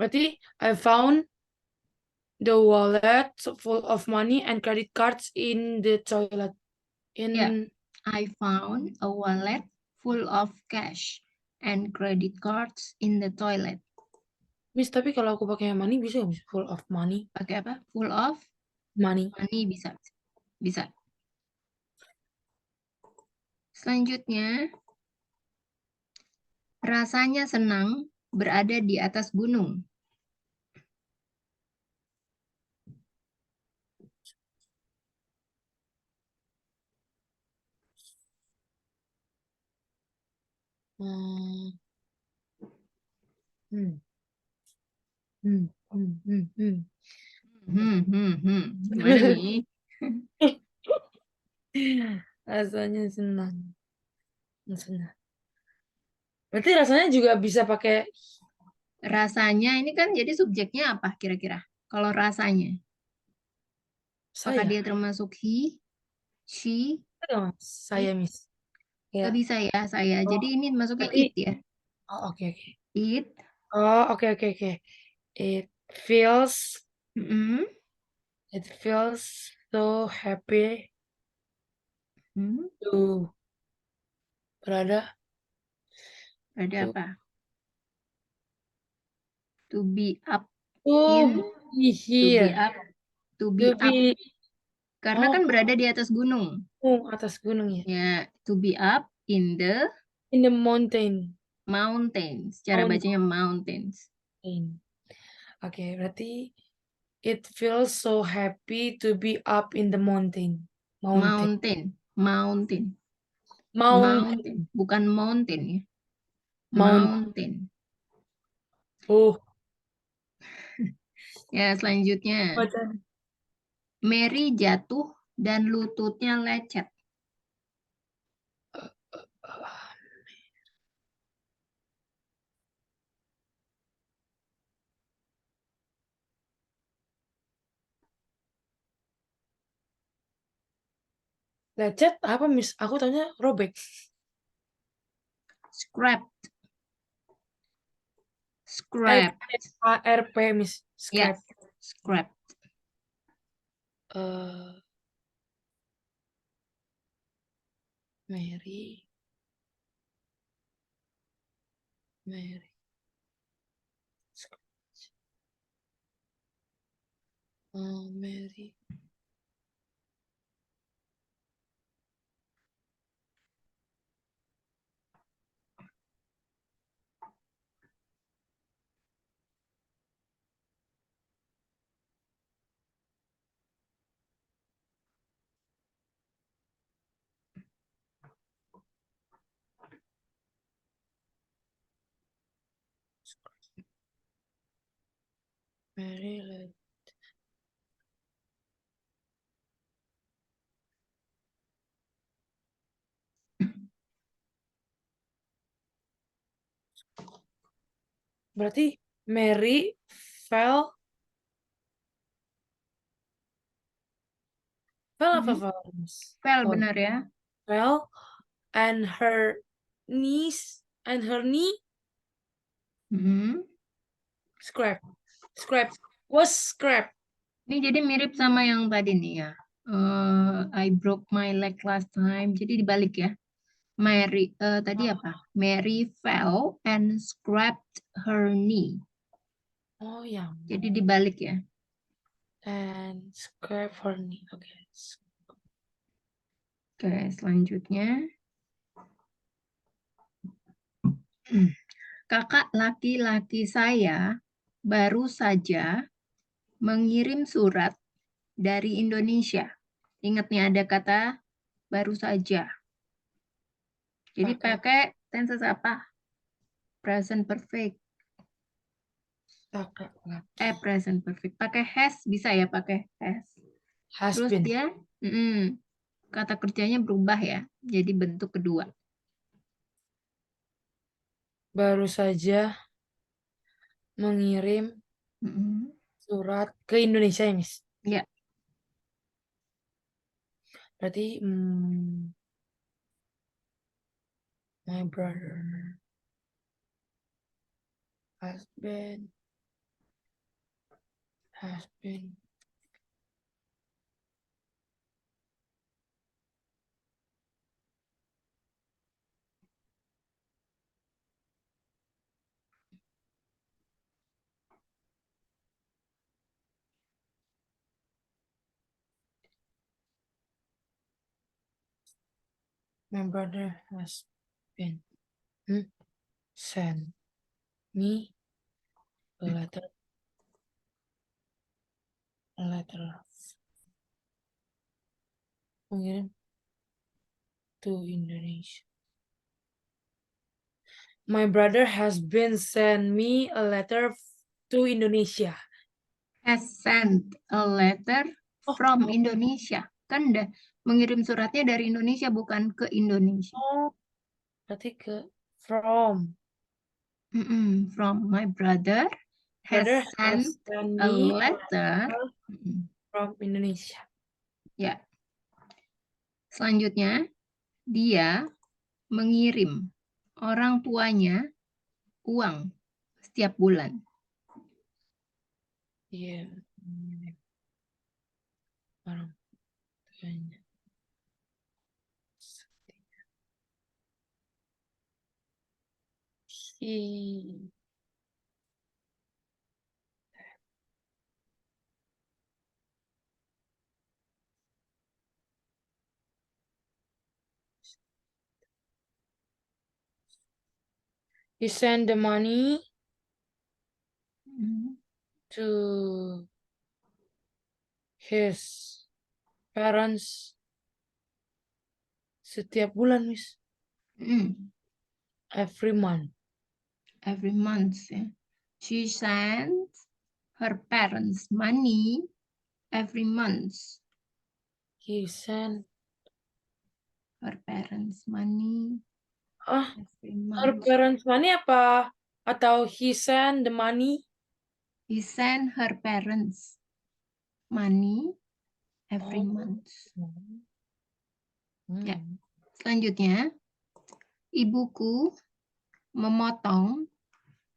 Berarti I found the wallet full of money and credit cards in the toilet. Ya, I found a wallet full of cash and credit cards in the toilet. Miss, tapi kalau aku pakai money bisa nggak, Miss? Full of money. Pakai apa? Full of Money. money bisa. Bisa. Selanjutnya, rasanya senang berada di atas gunung. Hmm. Hmm. Hmm. Hmm. Hmm. Gimana nih? Rasanya senang. Senang. Berarti rasanya juga bisa pakai Rasanya ini kan jadi subjeknya apa kira-kira? Kalau rasanya, apakah saya. dia termasuk he, she? Ada nggak, Mas? Saya, It? Miss. Gak Ya. bisa ya saya. Oh, Jadi ini masuknya berarti. it ya. Oh, oke, oke. It. Oh, oke, oke, oke. It feels Mm-mm. It feels so happy to berada Berarti to apa? To be up to be to be here. up, to To be up. be Karena kan berada di atas gunung. atas gunung ya. Ya, to be up in the In the mountain. mountains. Cara bacanya mountains. Oke, berarti it feels so happy to be up in the mountain. Mountain. Mountain. Mountain. Bukan mountain ya. Mountain. Oh, Ya, selanjutnya. bacaan. Mary jatuh dan lututnya lecet. Lecet apa, Miss? Aku tanya robek. Scrapped. Scrapped. ARP, Miss. Ya, Scrap. scrapped. Mary. Mary. Mary. Berarti Mary fell. Fell apa fell, Miss? Fell, Oh, benar ya. fell and her knee scrap was scrap. Ini jadi mirip sama yang tadi nih ya. I broke my leg last time. Jadi dibalik ya. Mary tadi apa? Mary fell and scraped her knee. Oh ya. Jadi dibalik ya. And scrap her knee. Oke. Oke, selanjutnya. Kakak laki-laki saya baru saja mengirim surat dari Indonesia. Ingat nih ada kata baru saja. Jadi pakai tenses apa? Present perfect. Present perfect. Pakai has bisa ya, pakai has. Has Terus been. dia kata kerjanya berubah ya. Jadi bentuk kedua. Baru saja mengirim surat ke Indonesia ya, Miss? Ya. Berarti my brother has been my brother has been sent me a letter mengirim to Indonesia. My brother has been sent me a letter to Indonesia. Has sent a letter from Indonesia. Kan udah mengirim suratnya dari Indonesia, bukan ke Indonesia. Oh, berarti ke from. From my brother has sent a letter from Indonesia. Ya. Selanjutnya, dia mengirim orang tuanya uang setiap bulan. Iya. orang tuanya. He sent the money Mm. to his parents setiap bulan, Miss. Mm. Every month. Every month, ya. She sends her parents money every month. He sent Her parents money her every month. parents money apa? Atau he sent the money? He sent her parents money every Oh. month. Ya. Hmm. Selanjutnya, ibuku memotong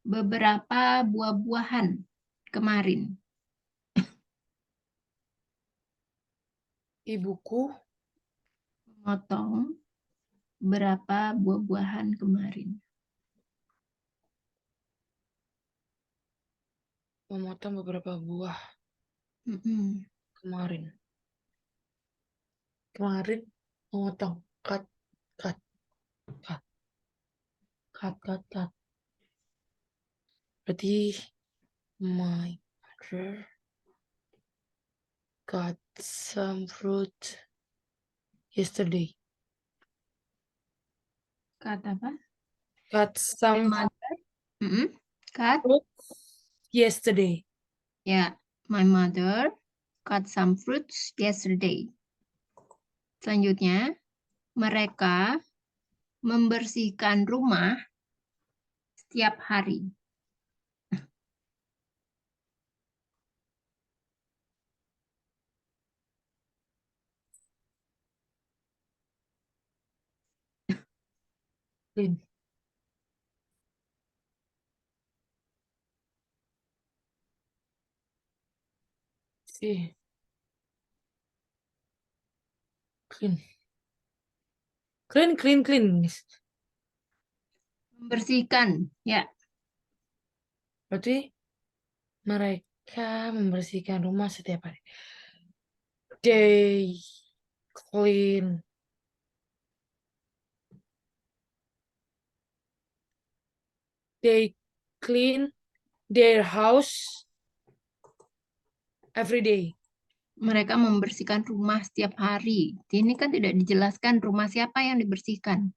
beberapa buah-buahan kemarin. Ibuku Memotong berapa buah-buahan kemarin. memotong beberapa buah Mm-mm. kemarin. Kemarin memotong. Cut, cut, cut, cut, cut, cut. Berarti my mother got some fruit yesterday. Kata apa? Got some Mother. Mm-mm. Cut. fruit yesterday. Ya, my mother cut some fruits yesterday. Selanjutnya, mereka membersihkan rumah setiap hari. Clean. See. Clean. Clean, clean, clean, Miss. Membersihkan, ya. Berarti mereka membersihkan rumah setiap hari. They clean. They clean their house every day. Mereka membersihkan rumah setiap hari. Ini kan tidak dijelaskan rumah siapa yang dibersihkan.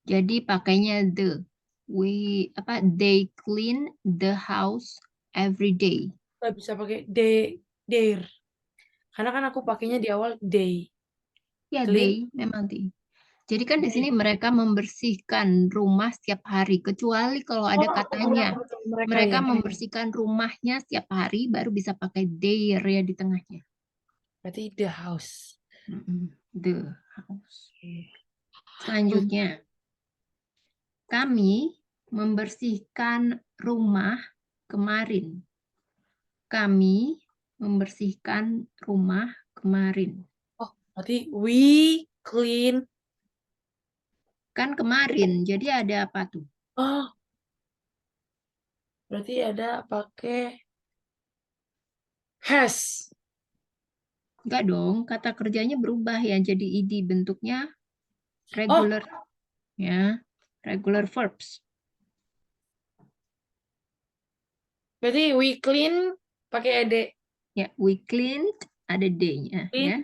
Jadi pakainya the. They clean the house every day. Gak bisa pakai their. Karena kan aku pakainya di awal they. Ya, Clean. they memang they. Jadi kan di sini mereka membersihkan rumah setiap hari, kecuali kalau ada katanya. Mereka ya. membersihkan rumahnya setiap hari, baru bisa pakai their ya di tengahnya. Berarti the house. The house. Okay. Selanjutnya, kami membersihkan rumah kemarin. Kami membersihkan rumah kemarin. Oh, berarti we clean. Kan kemarin, jadi ada apa tuh? Oh, berarti ada pakai has. Enggak dong, kata kerjanya berubah ya jadi id, bentuknya Oh, regular ya, regular verbs. berarti we clean pakai ed. Ya, we cleaned ada d-nya ya. Clean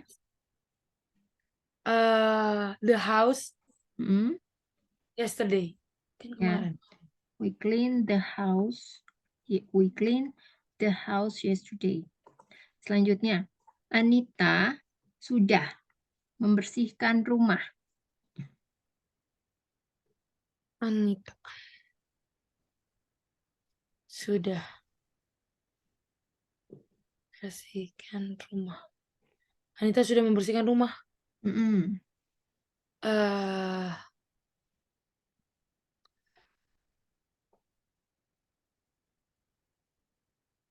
the house Hmm, yesterday. Kan ya. kemarin. We cleaned the house. We cleaned the house yesterday. Selanjutnya, Anita sudah membersihkan rumah. Anita sudah bersihkan rumah. Anita sudah membersihkan rumah. Mm-mm. eh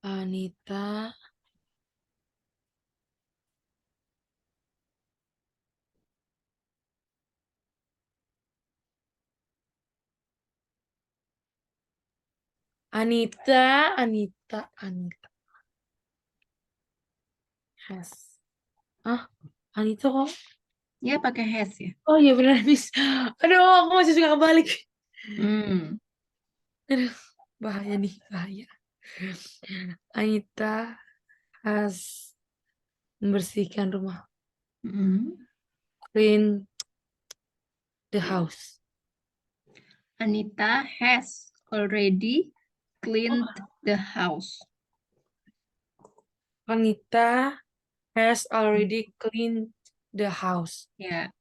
Anita Anita has. Ah, Anita kok? Ya, pakai has ya. Oh iya benar, Miss. Aduh, aku masih suka kebalik. Hmm. Aduh, bahaya nih, bahaya. Anita has membersihkan rumah. Hmm. Clean the house. Anita has already cleaned Oh, the house. Anita has already cleaned the house. Ya,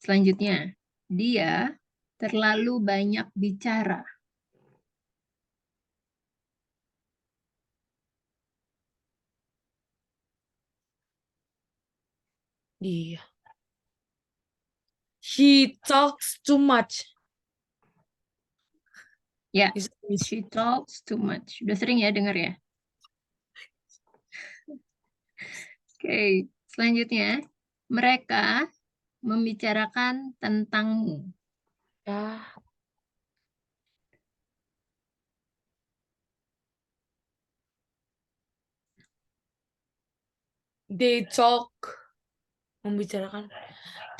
selanjutnya. Dia terlalu banyak bicara. Dia. He talks too much. Ya, Miss. she talks too much. Udah sering ya dengar ya? Oke, selanjutnya. Mereka membicarakan tentangmu. Ya, they talk membicarakan.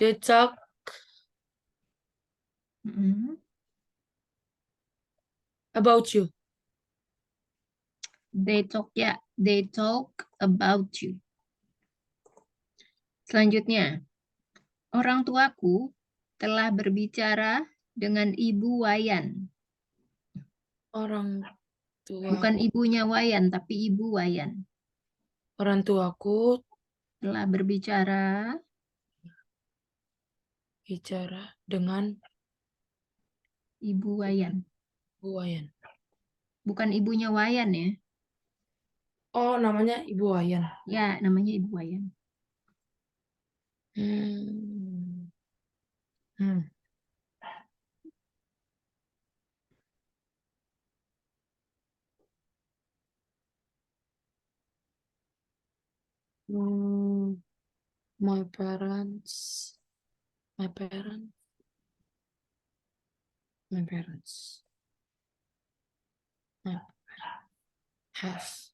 They talk Mm. about you. They talk about you. Selanjutnya, orang tuaku telah berbicara dengan Ibu Wayan. Orang tua. Bukan ibunya Wayan, tapi Ibu Wayan. Orang tuaku Telah berbicara bicara dengan Ibu Wayan. Bu Wayan. Bukan ibunya Wayan ya. Oh, namanya Ibu Wayan. Ya, namanya Ibu Wayan. Hmm. Hmm. Hmm. My parents. My parents. My parents. My have.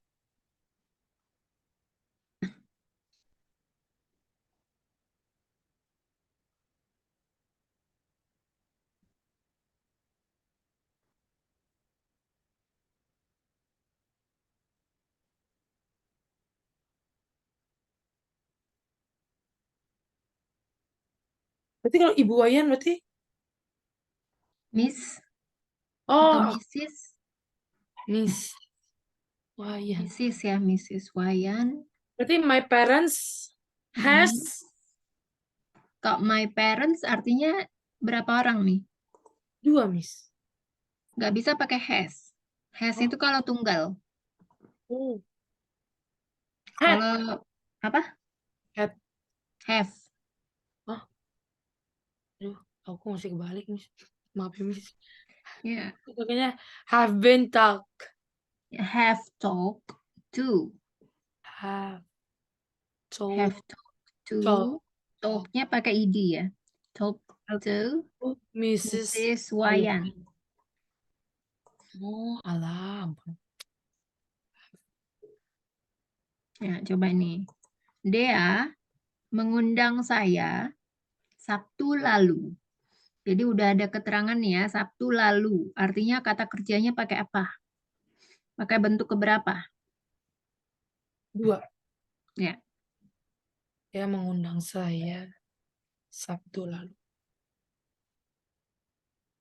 Berarti kalau Ibu Wayan berarti Miss atau oh Mrs. Miss Wayan. Mrs. ya, Mrs. Wayan. Berarti my parents has Hmm. Kalau my parents artinya berapa orang nih? dua, Miss. Nggak bisa pakai has. Has Oh, itu kalau tunggal. oh. Had. Kalau apa? Had. Have. Oh, aduh, aku masih kebalik, Miss. Maaf ya, Miss. Ya, Pokoknya have been talk. have talked to. Have told. Have talked to. Talk. Talk-nya pakai ed ya. Talk to Mrs. Mrs. Wayan. Wayan. Oh, alam. Ya, coba nih. Dea mengundang saya Sabtu lalu. Jadi udah ada keterangan nih ya, Sabtu lalu. Artinya kata kerjanya pakai apa? Pakai bentuk keberapa? Dua. Ya. Dia mengundang saya Sabtu lalu.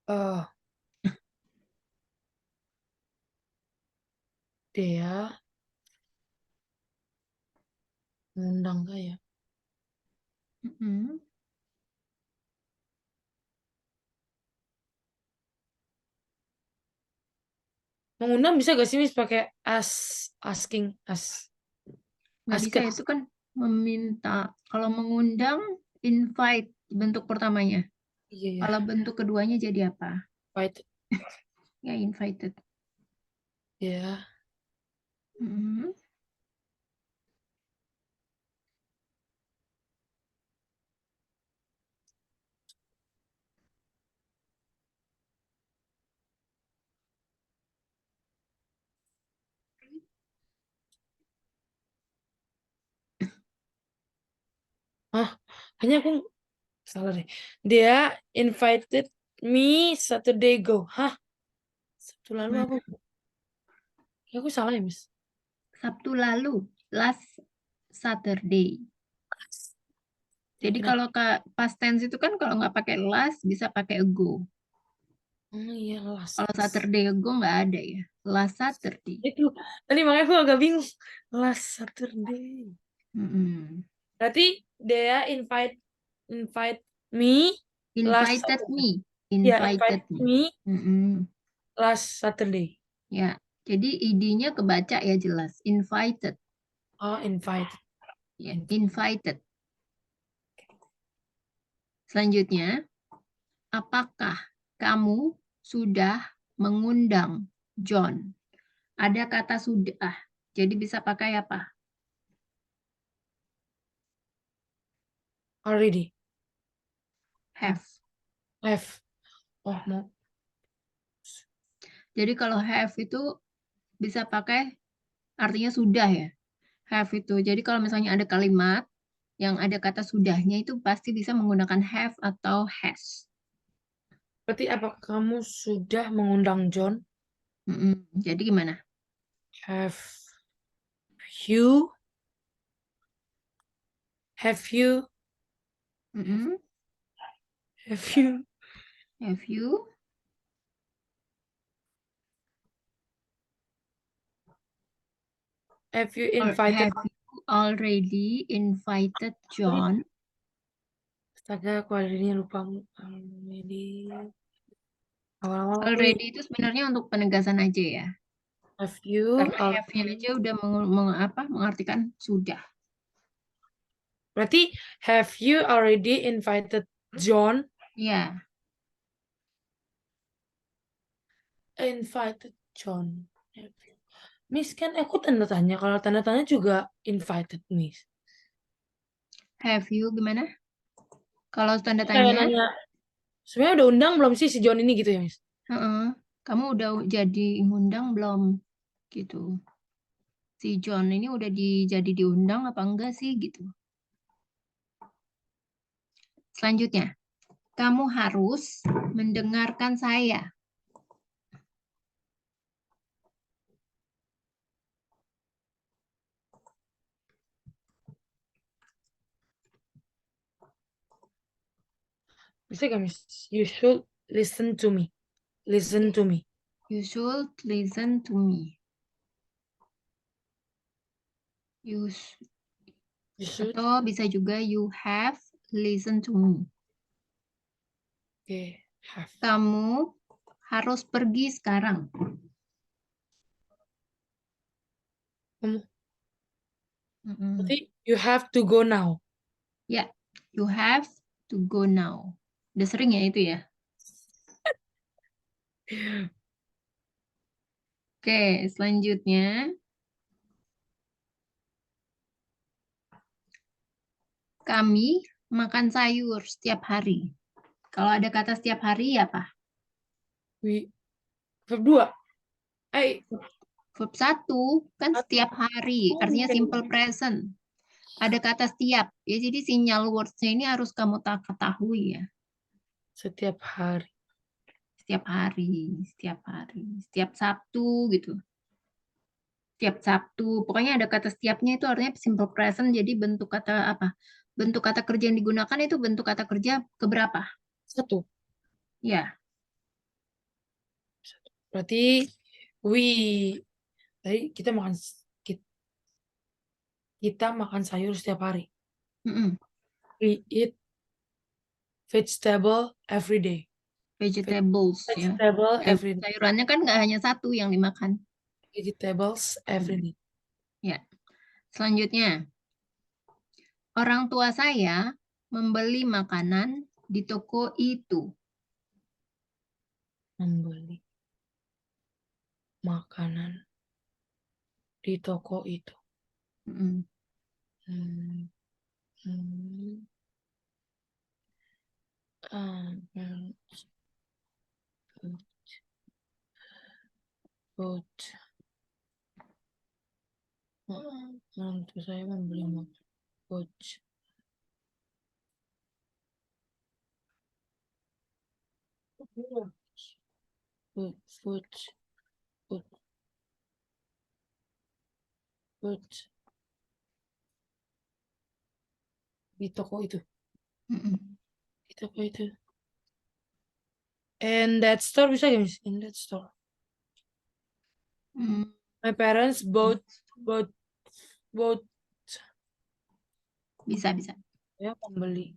Oh, dia mengundang saya. Mm-mm. Mengundang bisa gak sih, Miss, pakai asking, Nggak bisa, asked. itu kan meminta. Kalau mengundang, invite bentuk pertamanya. Iya ya, Kalau bentuk keduanya jadi apa? right. Ya, invited. Ya, Mm. Hanya aku salah deh. Dia invited me Saturday go. Hah? Sabtu lalu Hmm. aku. Ya, aku salah ya, Miss. Sabtu lalu, last Saturday. Jadi Kenapa? kalau past tense itu kan kalau nggak pakai last bisa pakai ago. Oh iya, last. Kalau Saturday ago nggak ada ya. Last Saturday. Itu. Tadi makanya aku agak bingung. Last Saturday. Mm-mm. Berarti dia invite me last Invited Saturday. me. Ya, Invited invite me. me Mm-mm. last Saturday. Ya, jadi id-nya kebaca ya jelas. Invited. Oh, invite. Ya, invited. Selanjutnya, apakah kamu sudah mengundang John? Ada kata sudah. Jadi bisa pakai apa? Already. Have. Have. Oh, mau. Jadi kalau have itu bisa pakai artinya sudah ya. Have itu. Jadi kalau misalnya ada kalimat yang ada kata sudahnya itu pasti bisa menggunakan have atau has. Berarti apakah kamu sudah mengundang John? Jadi gimana? Have you? Have you? Mm-mm. Have you? Have you? Have you Or invited? have you already invited John? Astaga, aku hari ini lupa. Already. Awal-awal aku Already itu sebenarnya untuk penegasan aja ya. have you Karena have-nya already. aja udah mengartikan sudah. Berarti have you already invited John? Ya, Invited John. Have you? Miss, kan aku tanda tanya. Kalau tanda tanya juga invited, Miss. have you gimana? Kalau tanda Kayak tanya, nanya, sebenarnya udah undang belum sih si John ini gitu ya, Miss? kamu udah jadi ngundang belum? Gitu. Si John ini udah jadi diundang apa enggak sih gitu. Selanjutnya, kamu harus mendengarkan saya. Bisa gak, Miss? You should listen to me. Listen to me. You should listen to me. You You should. atau bisa juga you have listen to me. Okay, have. Kamu harus pergi sekarang. Kamu. Mm-mm. Berarti you have to go now. Ya, you have to go now. Udah sering ya itu ya. Oke, selanjutnya kami makan sayur setiap hari. Kalau ada kata setiap hari ya apa? We, verb 2. Verb 1 kan setiap hari, artinya simple present. Ada kata setiap. Ya, jadi sinyal words-nya ini harus kamu ketahui ya. Setiap hari. Setiap hari, setiap hari, setiap Sabtu gitu. Setiap Sabtu, pokoknya ada kata setiapnya itu artinya simple present, jadi bentuk kata apa? Bentuk kata kerja yang digunakan itu bentuk kata kerja keberapa? 1. Ya, Berarti we tadi kita makan sayur setiap hari. mm-mm. We eat vegetable every day. Vegetables ya. Vegetable every day. Sayurannya kan nggak hanya satu yang dimakan. Vegetables every day. Ya, selanjutnya orang tua saya membeli makanan di toko itu. Membeli makanan di toko itu. Mm-mm. Hmm, hmm, um, food. Orang tua saya membeli makanan. Food. Food, food, food, food. Di toko itu. Itu apa itu? And that store bisa gak, Miss? In that store. My parents bought Bisa. ya membeli.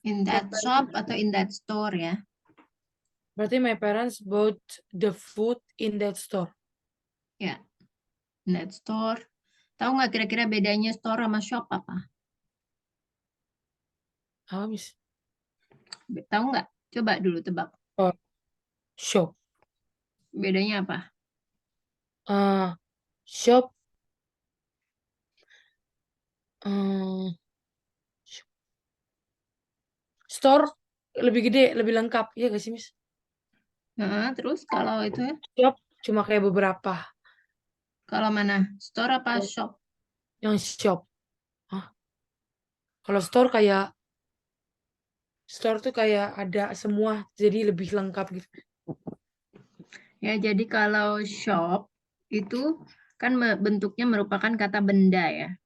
In that shop atau in that store ya. Berarti my parents bought the food in that store. Ya, in that store. Tahu nggak kira-kira bedanya store sama shop apa? Apa, Miss? Tahu nggak? Coba dulu tebak. Oh, shop. Bedanya apa? Shop. uh, Store lebih gede, lebih lengkap. Iya gak sih, Miss? Nah, terus kalau itu ya? Shop cuma kayak beberapa. Kalau mana? Store apa Kalau shop? yang shop. Hah? Kalau store tuh kayak ada semua, jadi lebih lengkap gitu. Ya, jadi kalau shop itu kan bentuknya merupakan kata benda ya.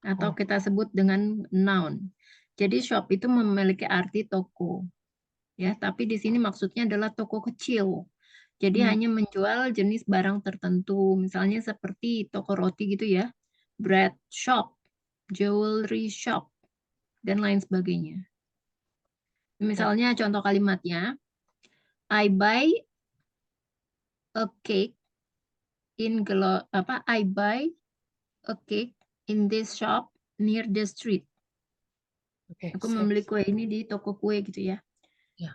Atau Oh. kita sebut dengan noun. Jadi shop itu memiliki arti toko. Ya, tapi di sini maksudnya adalah toko kecil. Jadi hanya menjual jenis barang tertentu, misalnya seperti toko roti gitu ya, bread shop, jewelry shop, dan lain sebagainya. Misalnya contoh kalimatnya, I buy a cake I buy a cake in this shop near the street. Aku membeli kue ini di toko kue gitu ya. Ya.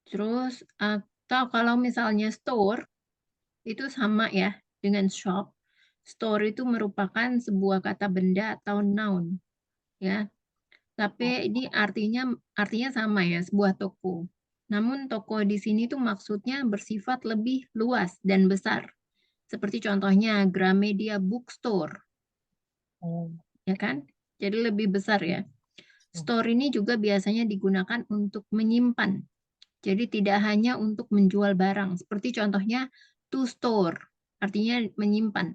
Terus atau kalau misalnya store itu sama ya dengan shop. Store itu merupakan sebuah kata benda atau noun ya. Tapi ini artinya sama ya, sebuah toko. Namun toko di sini tuh maksudnya bersifat lebih luas dan besar. Seperti contohnya Gramedia Bookstore, ya kan? Jadi lebih besar ya. Store ini juga biasanya digunakan untuk menyimpan. Jadi tidak hanya untuk menjual barang. Seperti contohnya to store, artinya menyimpan.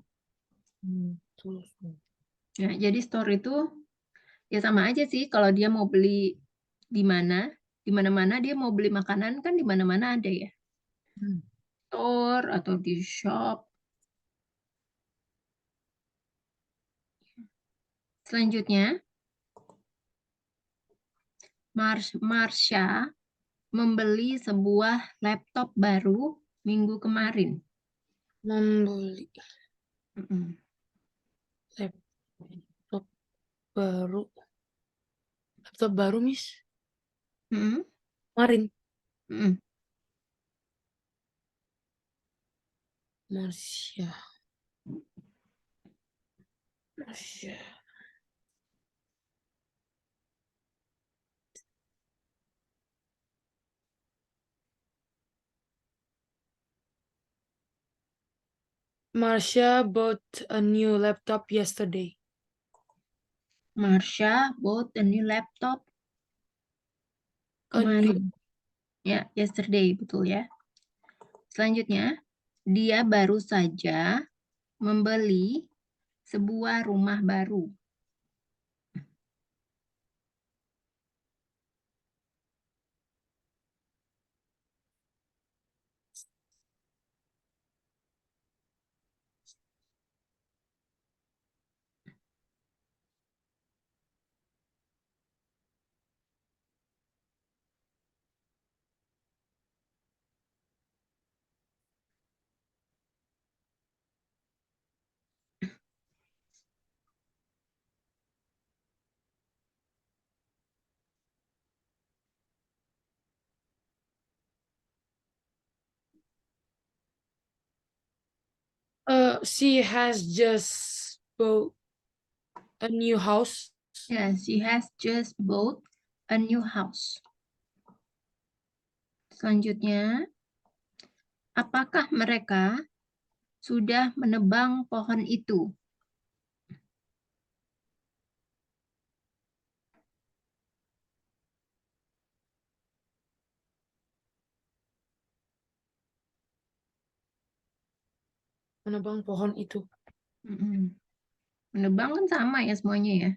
Ya, jadi store itu ya sama aja sih kalau dia mau beli di mana-mana dia mau beli makanan kan di mana-mana ada ya. Store atau di shop. Selanjutnya, Marsha membeli sebuah laptop baru minggu kemarin. Membeli laptop baru. Laptop baru, Miss? Kemarin. Marsha. Marsha bought a new laptop yesterday. Marsha bought a new laptop kemarin. Ya, yesterday, betul ya. Selanjutnya, dia baru saja membeli sebuah rumah baru. She has just bought a new house. Yeah, she has just bought a new house. Selanjutnya, apakah mereka sudah menebang pohon itu? menebang pohon itu. Menebang kan sama ya semuanya ya.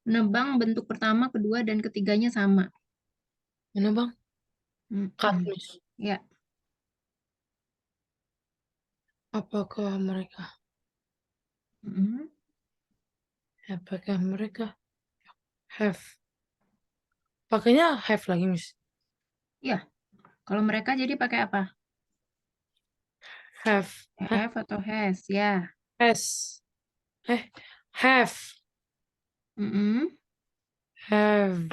Menebang bentuk pertama, kedua, dan ketiganya sama. Menebang. Cut, Mm-mm. Miss. Ya, Apakah mereka Mm-mm. have? Pakainya have lagi, Miss. Ya. Kalau mereka jadi pakai apa? Have. Hah? Have atau has? Ya. Has. Have. Mm-mm. Have.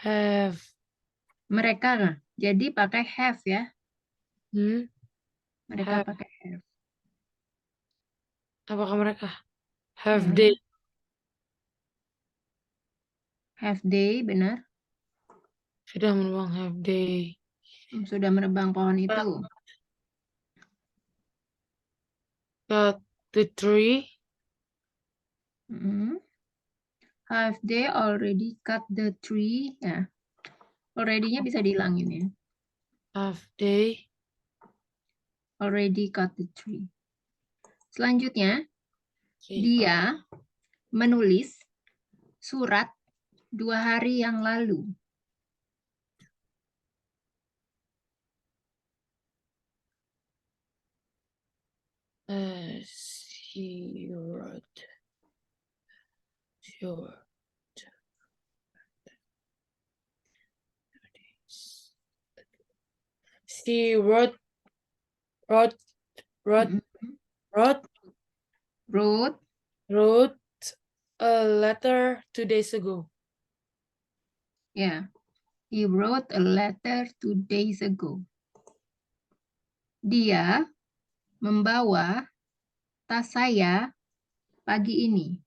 Have. Mereka nggak? Jadi pakai have ya. Hmm? Mereka Have. pakai have. Apakah mereka have Ya. they? Have they, benar. Sudah menebang have they? Sudah menebang pohon itu. Cut the tree. Mm-mm. Have they already cut the tree? Ya. Already-nya bisa dihilangin ya. Have they? Already cut the tree. Selanjutnya, See. dia menulis surat 2 hari yang lalu. She wrote. She wrote Mm-mm. Wrote, a letter 2 days ago. ya. He wrote a letter 2 days ago. Dia membawa tas saya pagi ini.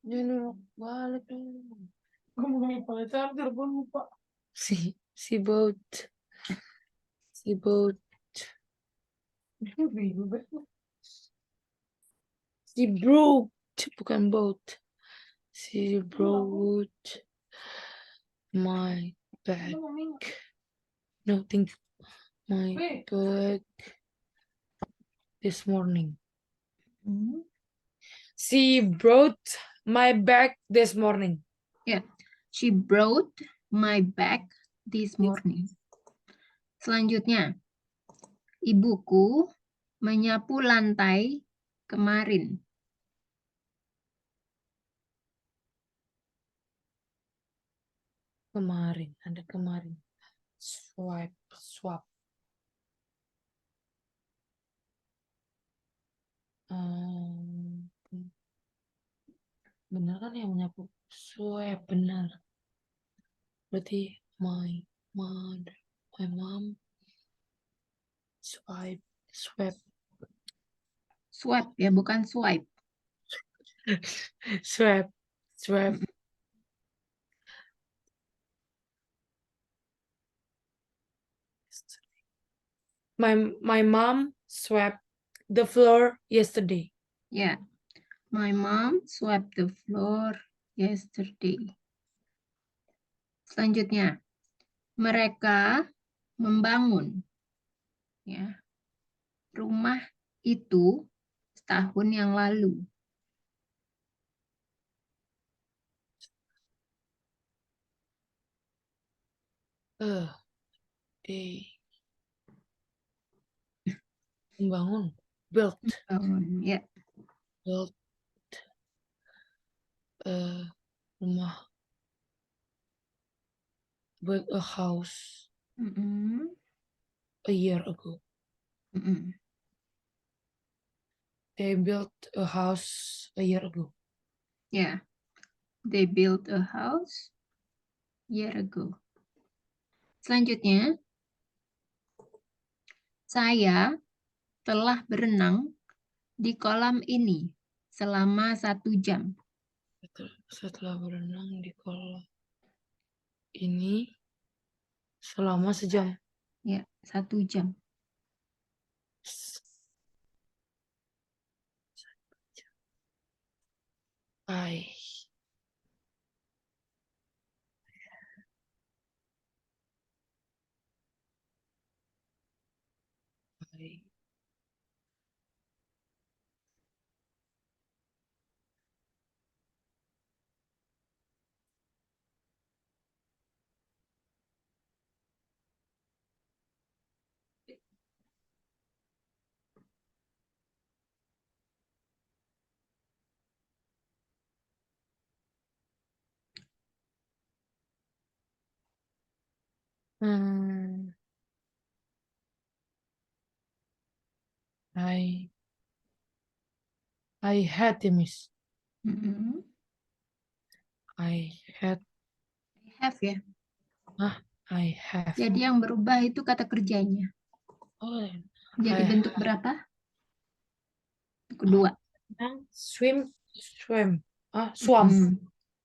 Jangan balik dulu. Gue mau lupa charger, gue lupa. Si boat. Si broke, bukan boat. She brought my bag. No, think my bag this morning. She brought my bag this morning. Ya, she brought my bag this morning. Selanjutnya, ibuku menyapu lantai kemarin. Ada kemarin. Swap. Benar kan yang menyapu? Swap, benar. Berarti my mom swap. Swap ya, bukan swipe. Swap. My mom swept the floor yesterday. Ya, my mom swept the floor yesterday. Selanjutnya, mereka membangun ya rumah itu setahun yang lalu. They membangun, built Ya. rumah, built a house a year ago. They built a house a year ago. Yeah, they built a house year ago. Selanjutnya, saya telah berenang di kolam ini selama 1 jam. Setelah berenang di kolam ini selama sejam. Ya, 1 jam. I I hmm, I had ya, Miss. Mm-mm. I had Have ya. I have. Jadi yang berubah itu kata kerjanya. Oh, Jadi I bentuk berapa? have Kedua. swim swam. Swam. Mm-mm.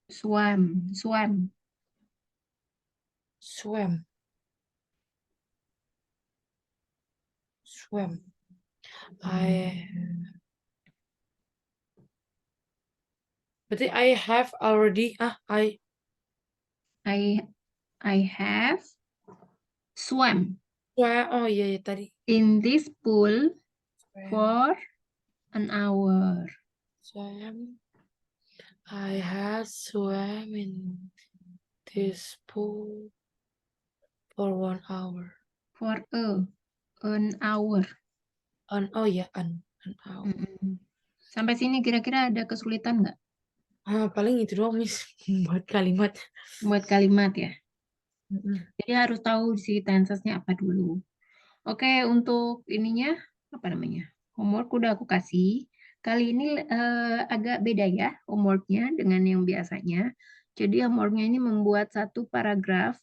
Swam. Swam. Swam. Swam. I berarti I have already I I have swam swam. Oh iya ya tadi in this pool swam. for an hour. Swam. I have swam in this pool for 1 hour. For an hour. Oh ya an hour. Mm-mm. Sampai sini kira-kira ada kesulitan nggak Paling itu doang Miss buat kalimat. buat kalimat ya? Mm-mm. Jadi harus tahu si tensesnya apa dulu. Oke, untuk ininya apa namanya? Homework udah aku kasih. Kali ini agak beda ya homeworknya dengan yang biasanya. Jadi homeworknya ini membuat satu paragraf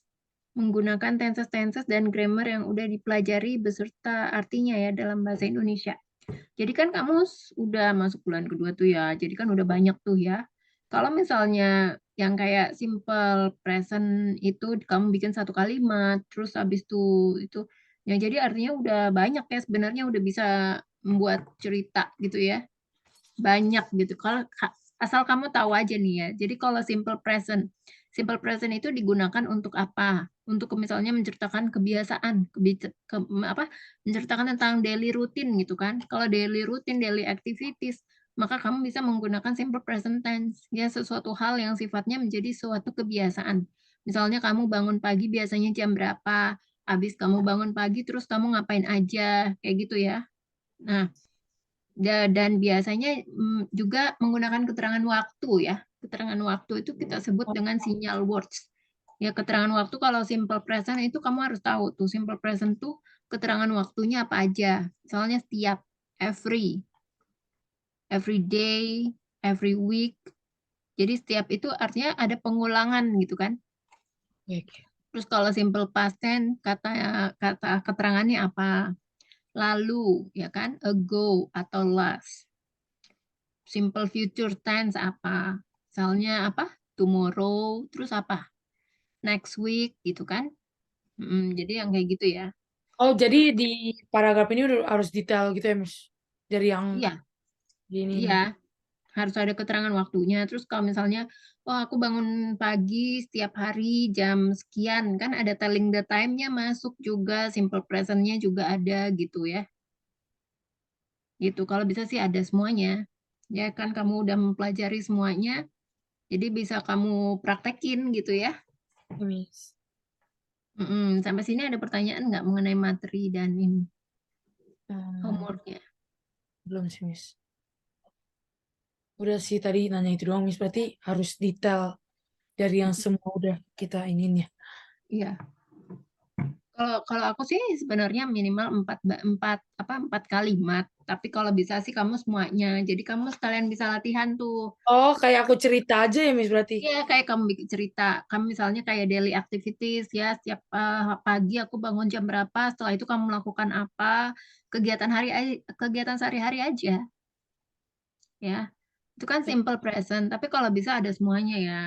menggunakan tenses-tenses dan grammar yang udah dipelajari beserta artinya ya dalam bahasa Indonesia. Jadi kan kamu udah masuk bulan kedua tuh ya, jadi kan udah banyak tuh ya. Kalau misalnya yang kayak simple present itu kamu bikin satu kalimat, terus habis itu ya jadi artinya udah banyak ya sebenarnya udah bisa membuat cerita gitu ya. Banyak gitu. Kalau asal kamu tahu aja nih ya. Jadi kalau simple present itu digunakan untuk apa? Untuk misalnya menceritakan kebiasaan, apa? Menceritakan tentang daily routine gitu kan. Kalau daily routine, daily activities, maka kamu bisa menggunakan simple present tense. Ya, sesuatu hal yang sifatnya menjadi suatu kebiasaan. Misalnya kamu bangun pagi biasanya jam berapa? Habis kamu bangun pagi terus kamu ngapain aja? Kayak gitu ya. Nah, dan biasanya juga menggunakan keterangan waktu ya. Keterangan waktu itu kita sebut dengan sinyal words. Ya, keterangan waktu kalau simple present itu kamu harus tahu tuh simple present tuh keterangan waktunya apa aja. Misalnya setiap, every day, every week. Jadi setiap itu artinya ada pengulangan gitu kan. Oke. Terus kalau simple past tense kata kata keterangannya apa? Lalu ya kan, ago atau last. Simple future tense apa? Misalnya apa? Tomorrow, terus apa? Next week gitu kan? Jadi yang kayak gitu ya. Oh jadi di paragraf ini harus detail gitu ya Miss dari yang Iya, gini iya, nih. harus ada keterangan waktunya. Terus kalau misalnya, oh aku bangun pagi setiap hari jam sekian, kan ada telling the time-nya masuk juga, simple present-nya juga ada gitu ya. Gitu, kalau bisa sih ada semuanya. Ya kan kamu udah mempelajari semuanya, jadi bisa kamu praktekin gitu ya. Miss. Sampai sini ada pertanyaan nggak mengenai materi dan ini Hmm, homeworknya? belum sih Miss. Udah sih tadi nanya itu doang Miss berarti harus detail dari yang semua udah kita iniin ya. Iya. Kalau kalau aku sih sebenarnya minimal empat kalimat. Tapi kalau bisa sih kamu semuanya. Jadi kamu sekalian bisa latihan tuh. Oh kayak aku cerita aja ya Miss berarti. Iya, kayak kamu bikin cerita. Kamu misalnya kayak daily activities ya. Setiap pagi aku bangun jam berapa. Setelah itu kamu melakukan apa? Kegiatan sehari-hari aja ya. Itu kan simple present. Tapi kalau bisa ada semuanya ya.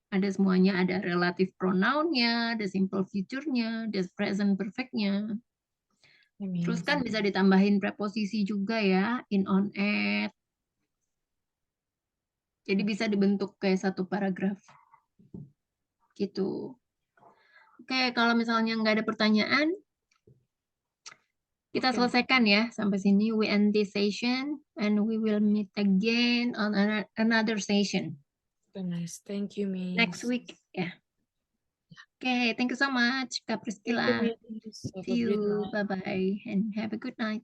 Ada semuanya, ada relative pronoun-nya, ada simple future-nya, ada present perfect-nya. Ya, Terus Miss. kan bisa ditambahin preposisi juga ya, in, on, at. Jadi bisa dibentuk kayak satu paragraf. Gitu. Oke, kalau misalnya nggak ada pertanyaan, kita Oke. selesaikan ya sampai sini. We end this session and we will meet again on another session Okay, nice. Thank you, next Miss. week ya. Oke, thank you so much, Kak Thank you, Priscilla. Miss. Have See a great you. night. Bye-bye and have a good night.